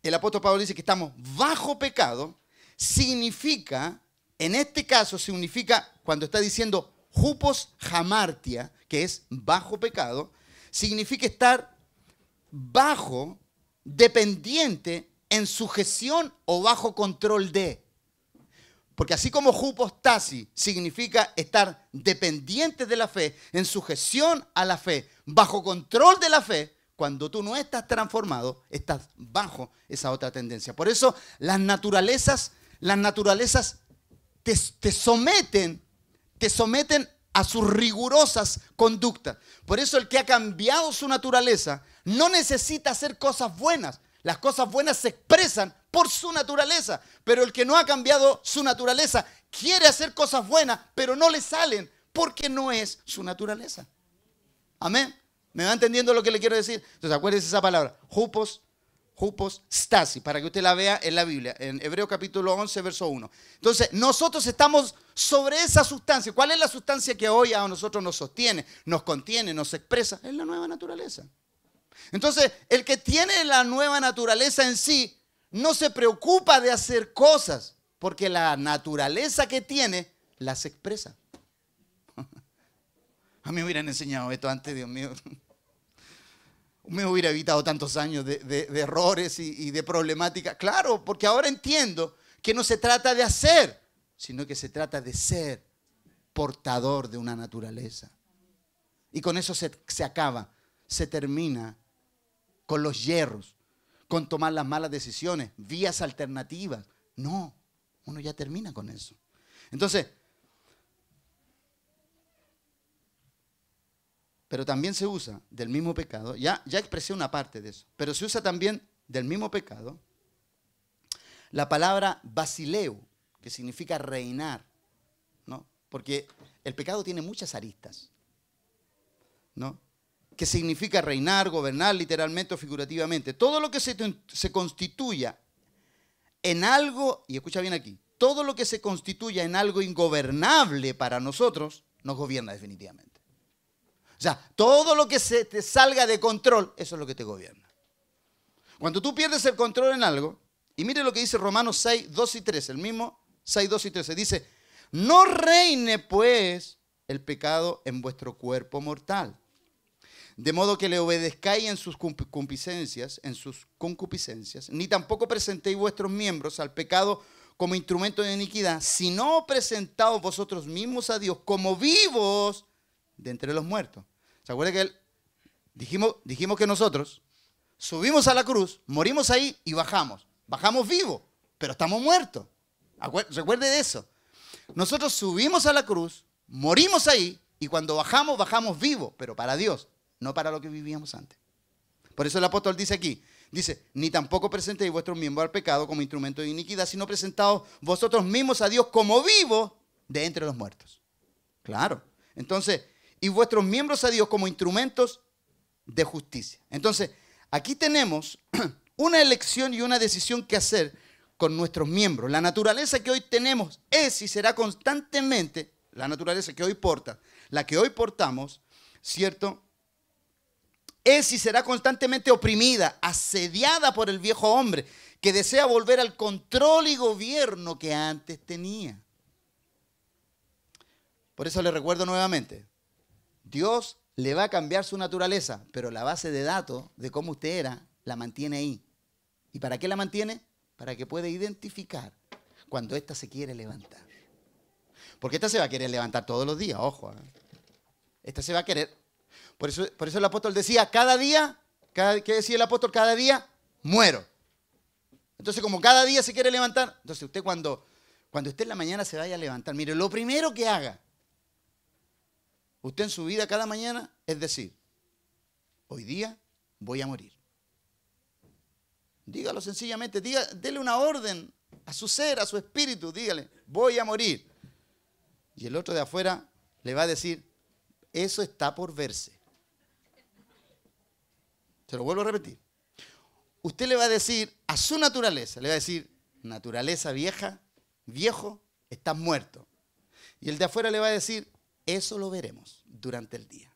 el apóstol Pablo dice que estamos bajo pecado, significa, en este caso significa, cuando está diciendo hupos hamartia, que es bajo pecado, significa estar bajo, dependiente, en sujeción o bajo control de. Porque así como hypostasis significa estar dependiente de la fe, en sujeción a la fe, bajo control de la fe, Cuando tú no estás transformado, estás bajo esa otra tendencia. Por eso las naturalezas te someten a sus rigurosas conductas. Por eso el que ha cambiado su naturaleza no necesita hacer cosas buenas. Las cosas buenas se expresan por su naturaleza. Pero el que no ha cambiado su naturaleza quiere hacer cosas buenas, pero no le salen porque no es su naturaleza. Amén. ¿Me va entendiendo lo que le quiero decir? Entonces acuérdese esa palabra, hupos stasi, para que usted la vea en la Biblia, en Hebreos capítulo 11, verso 1. Entonces, nosotros estamos sobre esa sustancia. ¿Cuál es la sustancia que hoy a nosotros nos sostiene, nos contiene, nos expresa? Es la nueva naturaleza. Entonces, el que tiene la nueva naturaleza en sí, no se preocupa de hacer cosas, porque la naturaleza que tiene, las expresa. A mí me hubieran enseñado esto antes, Dios mío. Me hubiera evitado tantos años de errores y de problemáticas. Claro, porque ahora entiendo que no se trata de hacer, sino que se trata de ser portador de una naturaleza. Y con eso se acaba, se termina con los hierros, con tomar las malas decisiones, vías alternativas. No, uno ya termina con eso. Entonces, pero también se usa del mismo pecado, ya expresé una parte de eso, pero se usa también del mismo pecado la palabra basileo, que significa reinar, ¿no? Porque el pecado tiene muchas aristas, ¿no? Que significa reinar, gobernar, literalmente o figurativamente. Todo lo que se constituya en algo, y escucha bien aquí, todo lo que se constituya en algo ingobernable para nosotros, nos gobierna definitivamente. O sea, todo lo que se te salga de control, eso es lo que te gobierna. Cuando tú pierdes el control en algo, y mire lo que dice Romanos 6, 2 y 13, el mismo 6, 2 y 13, dice, no reine pues el pecado en vuestro cuerpo mortal, de modo que le obedezcáis en sus concupiscencias, ni tampoco presentéis vuestros miembros al pecado como instrumento de iniquidad, sino presentaos vosotros mismos a Dios como vivos de entre los muertos. ¿Se acuerda que dijimos que nosotros subimos a la cruz, morimos ahí y bajamos? Bajamos vivos, pero estamos muertos. Recuerde de eso. Nosotros subimos a la cruz, morimos ahí y cuando bajamos, bajamos vivos, pero para Dios, no para lo que vivíamos antes. Por eso el apóstol dice aquí, dice, ni tampoco presentéis vuestros miembros al pecado como instrumento de iniquidad, sino presentaos vosotros mismos a Dios como vivos de entre los muertos. Claro. Entonces, y vuestros miembros a Dios como instrumentos de justicia. Entonces, aquí tenemos una elección y una decisión que hacer con nuestros miembros. La naturaleza que hoy tenemos es y será constantemente, la naturaleza que hoy porta, la que hoy portamos, ¿cierto? Es y será constantemente oprimida, asediada por el viejo hombre, que desea volver al control y gobierno que antes tenía. Por eso le recuerdo nuevamente, Dios le va a cambiar su naturaleza, pero la base de datos de cómo usted era, la mantiene ahí. ¿Y para qué la mantiene? Para que pueda identificar cuando ésta se quiere levantar. Porque esta se va a querer levantar todos los días, ojo. Esta se va a querer. Por eso el apóstol decía, cada día, ¿qué decía el apóstol? Cada día muero. Entonces, como cada día se quiere levantar, entonces usted cuando usted en la mañana se vaya a levantar, mire, lo primero que haga, usted en su vida cada mañana es decir, hoy día voy a morir. Dígalo sencillamente, dele una orden a su ser, a su espíritu, dígale, voy a morir. Y el otro de afuera le va a decir, eso está por verse. Se lo vuelvo a repetir. Usted le va a decir a su naturaleza, le va a decir, naturaleza vieja, viejo, estás muerto. Y el de afuera le va a decir, eso lo veremos durante el día.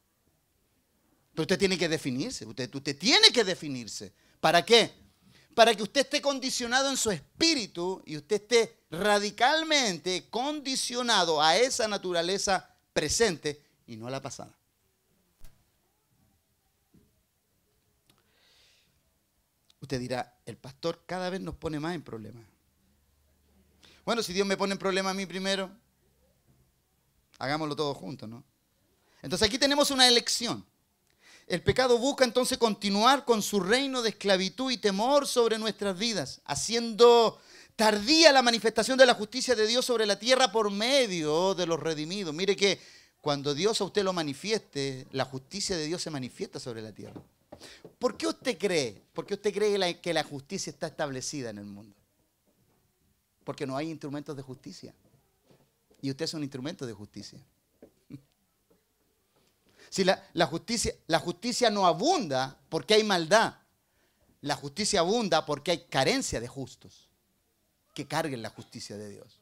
Pero usted tiene que definirse, usted tiene que definirse. ¿Para qué? Para que usted esté condicionado en su espíritu y usted esté radicalmente condicionado a esa naturaleza presente y no a la pasada. Usted dirá, el pastor cada vez nos pone más en problemas. Bueno, si Dios me pone en problema a mí primero, hagámoslo todos juntos, ¿no? Entonces aquí tenemos una elección. El pecado busca entonces continuar con su reino de esclavitud y temor sobre nuestras vidas, haciendo tardía la manifestación de la justicia de Dios sobre la tierra por medio de los redimidos. Mire que cuando Dios a usted lo manifieste, la justicia de Dios se manifiesta sobre la tierra. ¿Por qué usted cree? ¿Por qué usted cree que la justicia está establecida en el mundo? Porque no hay instrumentos de justicia. Y usted es un instrumento de justicia. Si la justicia no abunda porque hay maldad. La justicia abunda porque hay carencia de justos que carguen la justicia de Dios.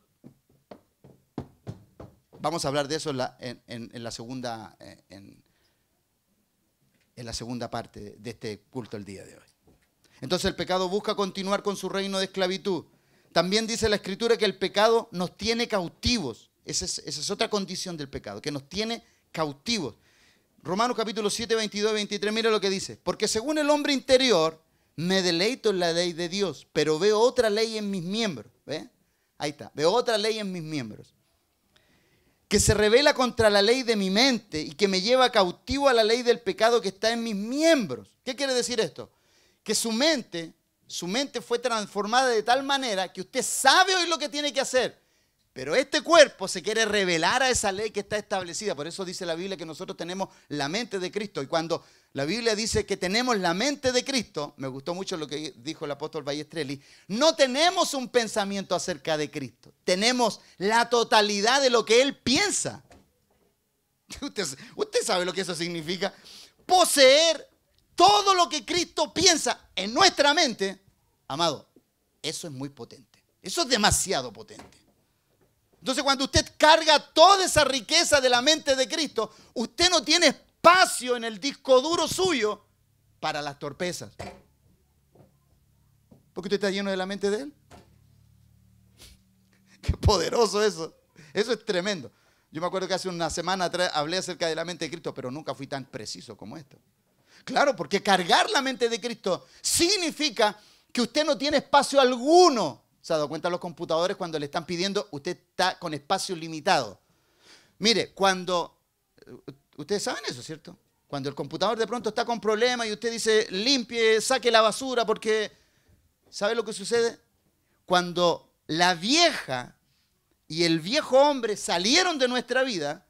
Vamos a hablar de eso en la segunda parte de este culto el día de hoy. Entonces el pecado busca continuar con su reino de esclavitud. También dice la Escritura que el pecado nos tiene cautivos. Esa es otra condición del pecado, que nos tiene cautivos. Romanos capítulo 7, 22 y 23, mira lo que dice. Porque según el hombre interior, me deleito en la ley de Dios, pero veo otra ley en mis miembros. ¿Ve? Ahí está, veo otra ley en mis miembros. Que se revela contra la ley de mi mente y que me lleva cautivo a la ley del pecado que está en mis miembros. ¿Qué quiere decir esto? Que su mente fue transformada de tal manera que usted sabe hoy lo que tiene que hacer. Pero este cuerpo se quiere revelar a esa ley que está establecida. Por eso dice la Biblia que nosotros tenemos la mente de Cristo. Y cuando la Biblia dice que tenemos la mente de Cristo, me gustó mucho lo que dijo el apóstol Ballestrelli, no tenemos un pensamiento acerca de Cristo. Tenemos la totalidad de lo que Él piensa. Usted sabe lo que eso significa. Poseer todo lo que Cristo piensa en nuestra mente. Amado, eso es muy potente. Eso es demasiado potente. Entonces, cuando usted carga toda esa riqueza de la mente de Cristo, usted no tiene espacio en el disco duro suyo para las torpezas. Porque usted está lleno de la mente de Él. Qué poderoso eso. Eso es tremendo. Yo me acuerdo que hace una semana atrás hablé acerca de la mente de Cristo, pero nunca fui tan preciso como esto. Claro, porque cargar la mente de Cristo significa que usted no tiene espacio alguno. ¿Se ha dado cuenta los computadores cuando le están pidiendo? Usted está con espacio limitado. Mire, ustedes saben eso, ¿cierto? Cuando el computador de pronto está con problemas y usted dice, limpie, saque la basura, porque ¿sabe lo que sucede? Cuando la vieja y el viejo hombre salieron de nuestra vida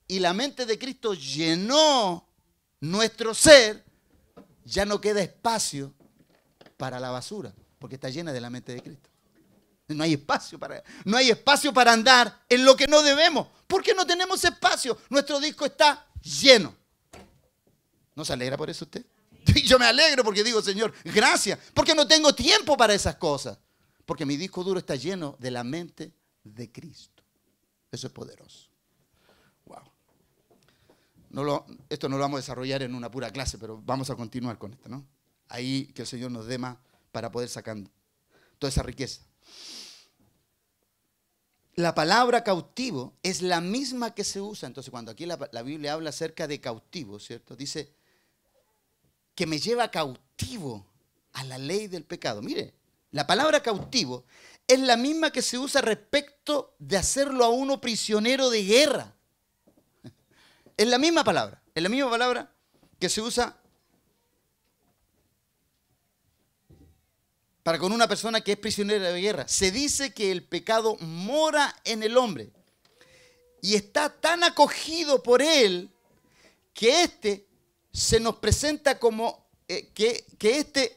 y la mente de Cristo llenó nuestro ser, ya no queda espacio para la basura, porque está llena de la mente de Cristo. No hay espacio para andar en lo que no debemos, porque no tenemos espacio. Nuestro disco está lleno. ¿No se alegra por eso usted? Yo me alegro porque digo, Señor, gracias, porque no tengo tiempo para esas cosas, porque mi disco duro está lleno de la mente de Cristo. Eso es poderoso. Wow. Esto no lo vamos a desarrollar en una pura clase, pero vamos a continuar con esto, ¿no? Ahí que el Señor nos dé más para poder sacar toda esa riqueza. La palabra cautivo es la misma que se usa. Entonces, cuando aquí la Biblia habla acerca de cautivo, ¿cierto? Dice que me lleva cautivo a la ley del pecado. Mire, la palabra cautivo es la misma que se usa respecto de hacerlo a uno prisionero de guerra. Es la misma palabra que se usa para con una persona que es prisionera de guerra. Se dice que el pecado mora en el hombre y está tan acogido por él que se nos presenta como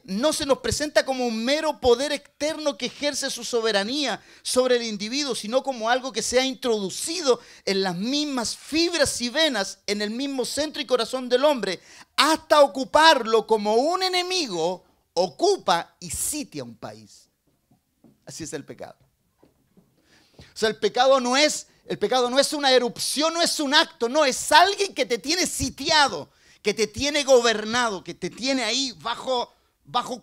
no se nos presenta como un mero poder externo que ejerce su soberanía sobre el individuo, sino como algo que se ha introducido en las mismas fibras y venas, en el mismo centro y corazón del hombre, hasta ocuparlo como un enemigo ocupa y sitia un país. Así es el pecado. O sea, el pecado no es una erupción, no es un acto, no, es alguien que te tiene sitiado, que te tiene gobernado, que te tiene ahí bajo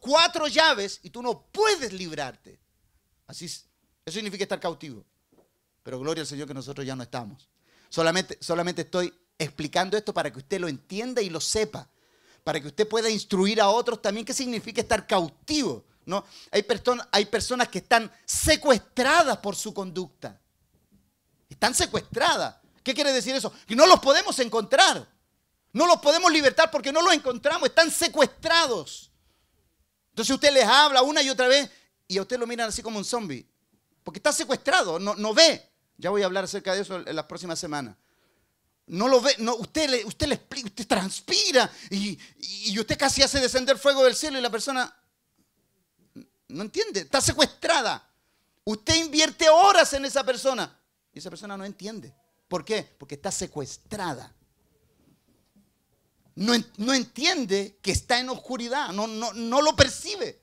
4 llaves y tú no puedes librarte. Así es. Eso significa estar cautivo. Pero gloria al Señor que nosotros ya no estamos. Solamente estoy explicando esto para que usted lo entienda y lo sepa. Para que usted pueda instruir a otros también qué significa estar cautivo, ¿no? Hay personas que están secuestradas por su conducta. Están secuestradas. ¿Qué quiere decir eso? Que no los podemos encontrar. No los podemos libertar porque no los encontramos, están secuestrados. Entonces usted les habla una y otra vez y a usted lo miran así como un zombie. Porque está secuestrado, no ve. Ya voy a hablar acerca de eso en las próximas semanas. No lo ve, no, usted le explica, usted transpira y usted casi hace descender fuego del cielo y la persona no entiende, está secuestrada. Usted invierte horas en esa persona y esa persona no entiende. ¿Por qué? Porque está secuestrada. No entiende que está en oscuridad, no lo percibe.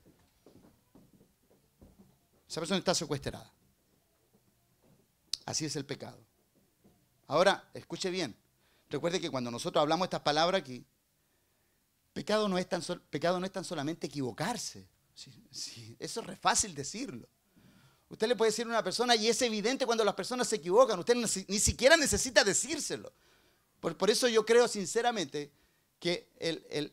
Esa persona está secuestrada. Así es el pecado. Ahora, escuche bien. Recuerde que cuando nosotros hablamos estas palabras aquí, pecado no es tan solamente equivocarse. Sí, eso es re fácil decirlo. Usted le puede decir a una persona y es evidente cuando las personas se equivocan. Usted ni siquiera necesita decírselo. Por eso yo creo sinceramente que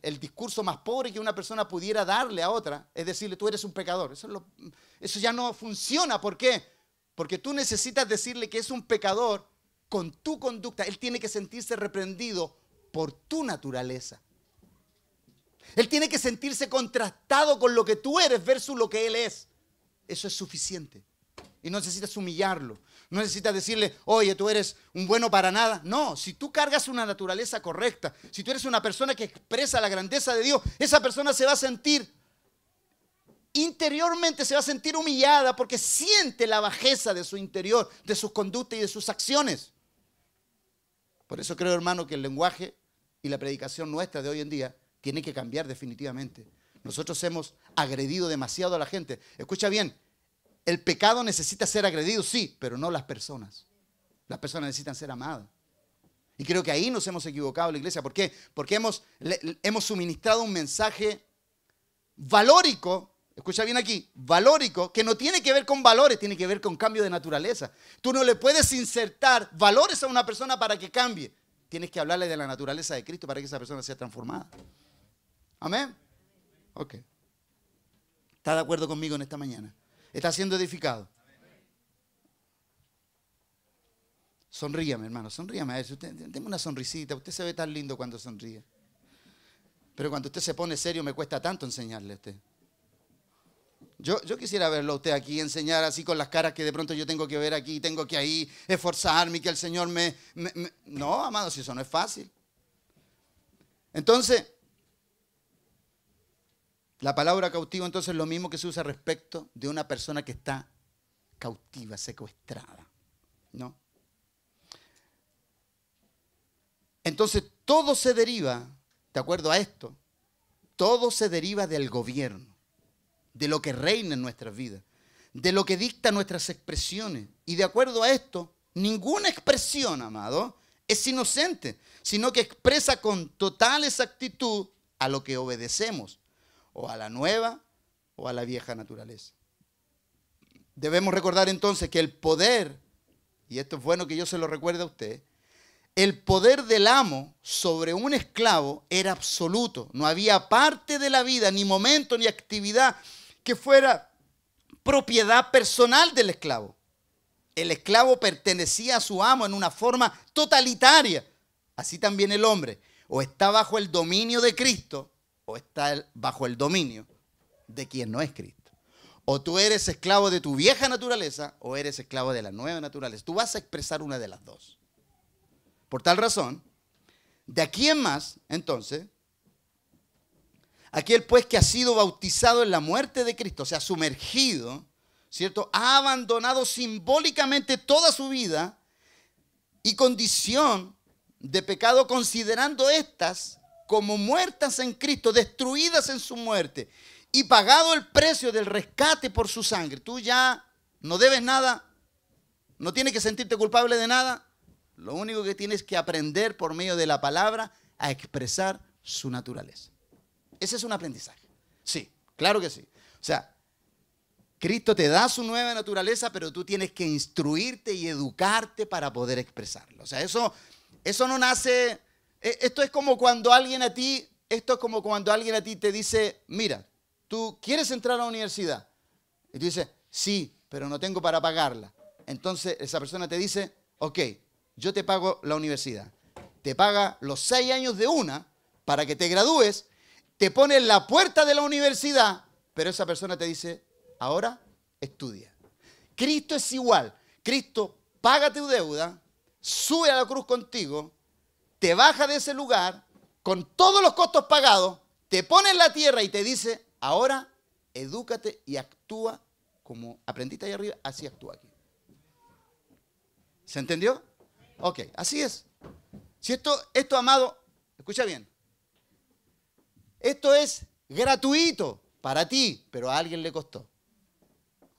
el discurso más pobre que una persona pudiera darle a otra es decirle, tú eres un pecador. Eso ya no funciona. ¿Por qué? Porque tú necesitas decirle que es un pecador con tu conducta. Él tiene que sentirse reprendido por tu naturaleza. Él tiene que sentirse contrastado con lo que tú eres versus lo que él es. Eso es suficiente. Y no necesitas humillarlo. No necesitas decirle, oye, tú eres un bueno para nada. No, si tú cargas una naturaleza correcta, si tú eres una persona que expresa la grandeza de Dios, esa persona se va a sentir, interiormente se va a sentir humillada porque siente la bajeza de su interior, de sus conductas y de sus acciones. Por eso creo, hermano, que el lenguaje y la predicación nuestra de hoy en día tiene que cambiar definitivamente. Nosotros hemos agredido demasiado a la gente. Escucha bien, el pecado necesita ser agredido, sí, pero no las personas. Las personas necesitan ser amadas. Y creo que ahí nos hemos equivocado en la iglesia. ¿Por qué? Porque hemos suministrado un mensaje valórico, escucha bien aquí, valórico, que no tiene que ver con valores, tiene que ver con cambio de naturaleza. Tú no le puedes insertar valores a una persona para que cambie. Tienes que hablarle de la naturaleza de Cristo para que esa persona sea transformada. ¿Amén? Ok. ¿Está de acuerdo conmigo en esta mañana? ¿Está siendo edificado? Sonríame, hermano, sonríame. A ver, denme una sonrisita. Usted se ve tan lindo cuando sonríe. Pero cuando usted se pone serio me cuesta tanto enseñarle a usted. Yo quisiera verlo a usted aquí, enseñar así con las caras que de pronto yo tengo que ver aquí, tengo que ahí esforzarme y que el Señor No, amado, si eso no es fácil. Entonces, la palabra cautivo entonces es lo mismo que se usa respecto de una persona que está cautiva, secuestrada, ¿no? Entonces, todo se deriva, de acuerdo a esto, todo se deriva del gobierno, de lo que reina en nuestras vidas, de lo que dicta nuestras expresiones. Y de acuerdo a esto, ninguna expresión, amado, es inocente, sino que expresa con total exactitud a lo que obedecemos, o a la nueva o a la vieja naturaleza. Debemos recordar entonces que el poder, y esto es bueno que yo se lo recuerde a usted, el poder del amo sobre un esclavo era absoluto. No había parte de la vida, ni momento, ni actividad que fuera propiedad personal del esclavo. El esclavo pertenecía a su amo en una forma totalitaria. Así también el hombre o está bajo el dominio de Cristo o está bajo el dominio de quien no es Cristo. O tú eres esclavo de tu vieja naturaleza o eres esclavo de la nueva naturaleza. Tú vas a expresar una de las dos. Por tal razón, de aquí en más, entonces, aquel pues que ha sido bautizado en la muerte de Cristo, o sea, sumergido, ¿cierto? Ha abandonado simbólicamente toda su vida y condición de pecado, considerando estas como muertas en Cristo, destruidas en su muerte, y pagado el precio del rescate por su sangre. Tú ya no debes nada, no tienes que sentirte culpable de nada. Lo único que tienes que aprender por medio de la palabra a expresar su naturaleza. Ese es un aprendizaje. Sí, claro que sí. O sea, Cristo te da su nueva naturaleza, pero tú tienes que instruirte y educarte para poder expresarlo. O sea, eso no nace. Esto es como cuando alguien a ti te dice, mira, tú quieres entrar a la universidad. Y tú dices, sí, pero no tengo para pagarla. Entonces esa persona te dice, ok, yo te pago la universidad. te paga los 6 años de una para que te gradúes, te pone en la puerta de la universidad, pero esa persona te dice, ahora estudia. Cristo es igual. Cristo paga tu deuda, sube a la cruz contigo, te baja de ese lugar, con todos los costos pagados, te pone en la tierra y te dice, ahora edúcate y actúa como aprendiste ahí arriba, así actúa aquí. ¿Se entendió? Ok, así es. Si esto, amado, escucha bien. Esto es gratuito para ti, pero a alguien le costó.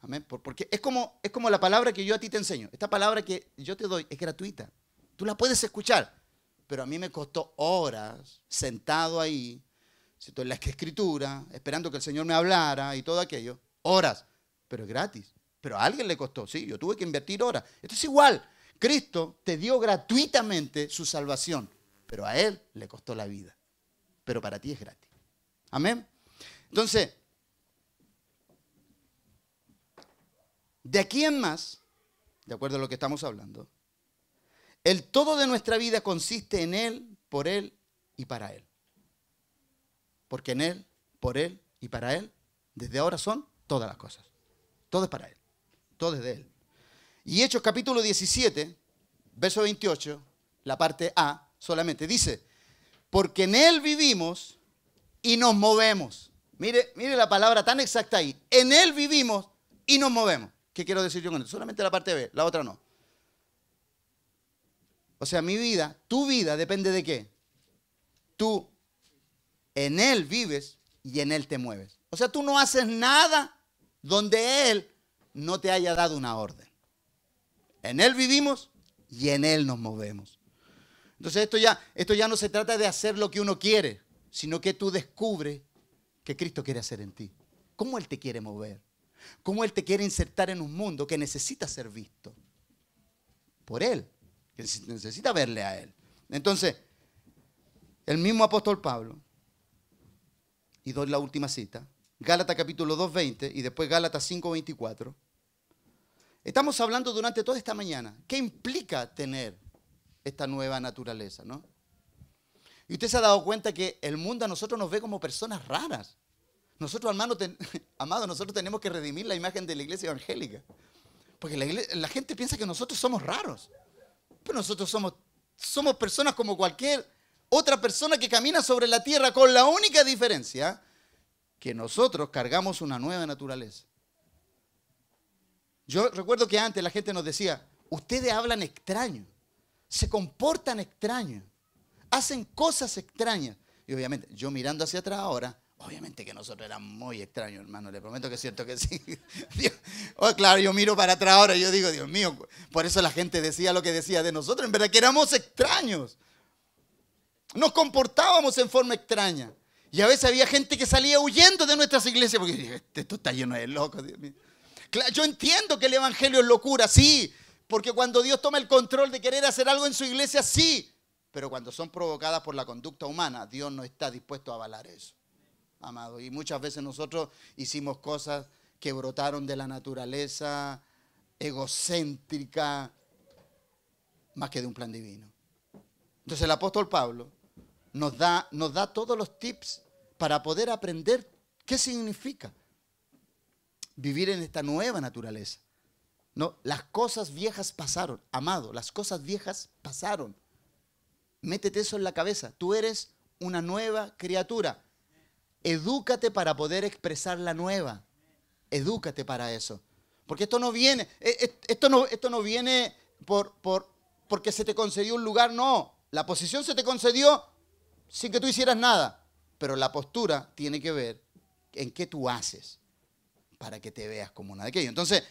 Amén. Porque es como la palabra que yo a ti te enseño. Esta palabra que yo te doy es gratuita. Tú la puedes escuchar, pero a mí me costó horas sentado ahí, en la escritura, esperando que el Señor me hablara y todo aquello. Horas, pero es gratis. Pero a alguien le costó, sí, yo tuve que invertir horas. Esto es igual. Cristo te dio gratuitamente su salvación, pero a Él le costó la vida. Pero para ti es gratis. Amén. Entonces, de aquí en más, de acuerdo a lo que estamos hablando, el todo de nuestra vida consiste en Él, por Él y para Él. Porque en Él, por Él y para Él, desde ahora son todas las cosas. Todo es para Él. Todo es de Él. Y Hechos capítulo 17, verso 28, la parte A solamente, dice, porque en Él vivimos y nos movemos. Mire la palabra tan exacta ahí. En Él vivimos y nos movemos. ¿Qué quiero decir yo con esto? Solamente la parte B, la otra no. O sea, mi vida, tu vida depende de qué. Tú en Él vives y en Él te mueves. O sea, tú no haces nada donde Él no te haya dado una orden. En Él vivimos y en Él nos movemos. Entonces esto ya no se trata de hacer lo que uno quiere, sino que tú descubres que Cristo quiere hacer en ti. ¿Cómo Él te quiere mover? ¿Cómo Él te quiere insertar en un mundo que necesita ser visto? Por Él, que necesita verle a Él. Entonces, el mismo apóstol Pablo, y doy la última cita, Gálatas capítulo 2:20 y después Gálatas 5:24. Estamos hablando durante toda esta mañana, ¿qué implica tener esta nueva naturaleza, no? Y usted se ha dado cuenta que el mundo a nosotros nos ve como personas raras. Nosotros, amados, nosotros tenemos que redimir la imagen de la iglesia evangélica. Porque la gente piensa que nosotros somos raros. Pero nosotros somos personas como cualquier otra persona que camina sobre la tierra, con la única diferencia que nosotros cargamos una nueva naturaleza. Yo recuerdo que antes la gente nos decía, ustedes hablan extraño, se comportan extraños, hacen cosas extrañas. Y obviamente, yo mirando hacia atrás ahora, obviamente que nosotros éramos muy extraños, hermano, le prometo que es cierto que sí. Claro, yo miro para atrás ahora y yo digo, Dios mío, por eso la gente decía lo que decía de nosotros, en verdad que éramos extraños. Nos comportábamos en forma extraña. Y a veces había gente que salía huyendo de nuestras iglesias porque esto está lleno de locos, Dios mío. Claro, yo entiendo que el evangelio es locura, sí, porque cuando Dios toma el control de querer hacer algo en su iglesia, sí, pero cuando son provocadas por la conducta humana, Dios no está dispuesto a avalar eso, amado. Y muchas veces nosotros hicimos cosas que brotaron de la naturaleza egocéntrica, más que de un plan divino. Entonces el apóstol Pablo nos da todos los tips para poder aprender qué significa vivir en esta nueva naturaleza. No, las cosas viejas pasaron, amado, las cosas viejas pasaron. Métete eso en la cabeza. Tú eres una nueva criatura. Edúcate para poder expresar la nueva. Edúcate para eso. Porque esto no viene porque se te concedió un lugar, no. La posición se te concedió sin que tú hicieras nada. Pero la postura tiene que ver en qué tú haces para que te veas como una de aquello. Entonces,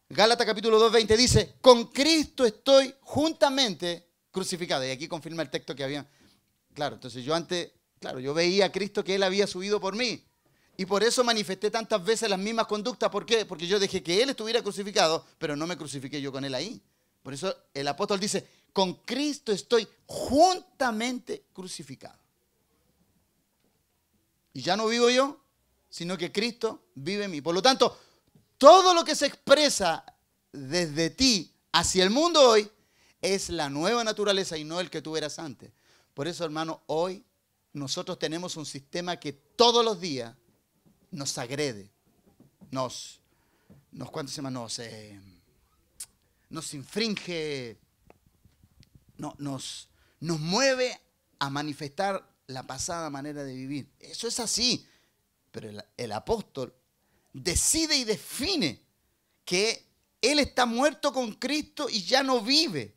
Gálatas capítulo 2:20 dice, con Cristo estoy juntamente crucificado. Y aquí confirma el texto que había. Claro, entonces yo veía a Cristo que Él había subido por mí. Y por eso manifesté tantas veces las mismas conductas. ¿Por qué? Porque yo dejé que Él estuviera crucificado, pero no me crucifiqué yo con Él ahí. Por eso el apóstol dice, con Cristo estoy juntamente crucificado. Y ya no vivo yo, sino que Cristo vive en mí. Por lo tanto, todo lo que se expresa desde ti hacia el mundo hoy es la nueva naturaleza y no el que tú eras antes. Por eso, hermano, hoy nosotros tenemos un sistema que todos los días nos agrede, ¿cuánto se llama? Nos infringe, nos mueve a manifestar la pasada manera de vivir. Eso es así. Pero el apóstol decide y define que él está muerto con Cristo y ya no vive.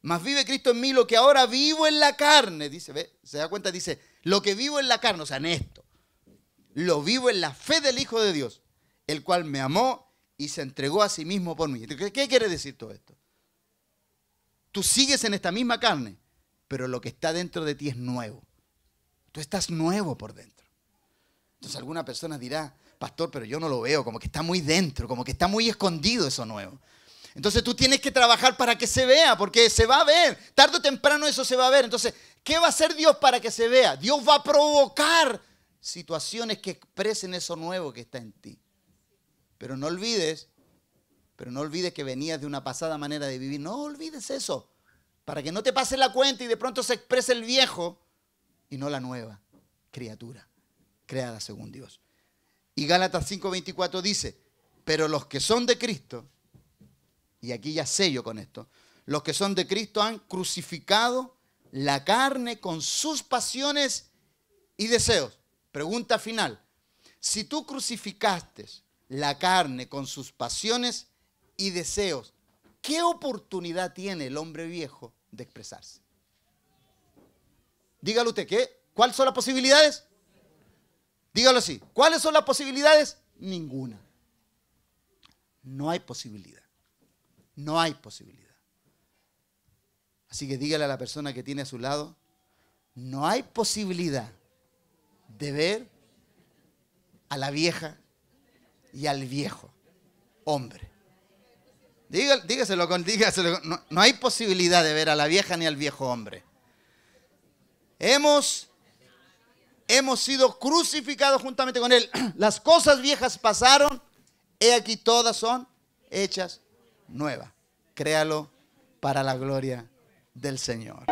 Mas vive Cristo en mí, lo que ahora vivo en la carne. Dice, ¿ve? ¿Se da cuenta? Dice, lo que vivo en la carne, o sea, en esto. Lo vivo en la fe del Hijo de Dios, el cual me amó y se entregó a sí mismo por mí. ¿Qué quiere decir todo esto? Tú sigues en esta misma carne, pero lo que está dentro de ti es nuevo. Tú estás nuevo por dentro. Entonces alguna persona dirá, pastor, pero yo no lo veo, como que está muy dentro, como que está muy escondido eso nuevo. Entonces tú tienes que trabajar para que se vea, porque se va a ver. Tarde o temprano eso se va a ver. Entonces, ¿qué va a hacer Dios para que se vea? Dios va a provocar situaciones que expresen eso nuevo que está en ti. Pero no olvides que venías de una pasada manera de vivir. No olvides eso, para que no te pase la cuenta y de pronto se exprese el viejo y no la nueva criatura, creada según Dios. Y Gálatas 5:24 dice, pero los que son de Cristo, y aquí ya sello con esto, los que son de Cristo han crucificado la carne con sus pasiones y deseos. Pregunta final, si tú crucificaste la carne con sus pasiones y deseos, ¿qué oportunidad tiene el hombre viejo de expresarse? Dígalo usted, ¿cuáles son las posibilidades? Dígalo así, ¿cuáles son las posibilidades? Ninguna. No hay posibilidad. No hay posibilidad. Así que dígale a la persona que tiene a su lado, no hay posibilidad de ver a la vieja y al viejo hombre. Dígaselo. No hay posibilidad de ver a la vieja ni al viejo hombre. Hemos sido crucificados juntamente con Él. Las cosas viejas pasaron, he aquí todas son hechas nuevas. Créalo para la gloria del Señor.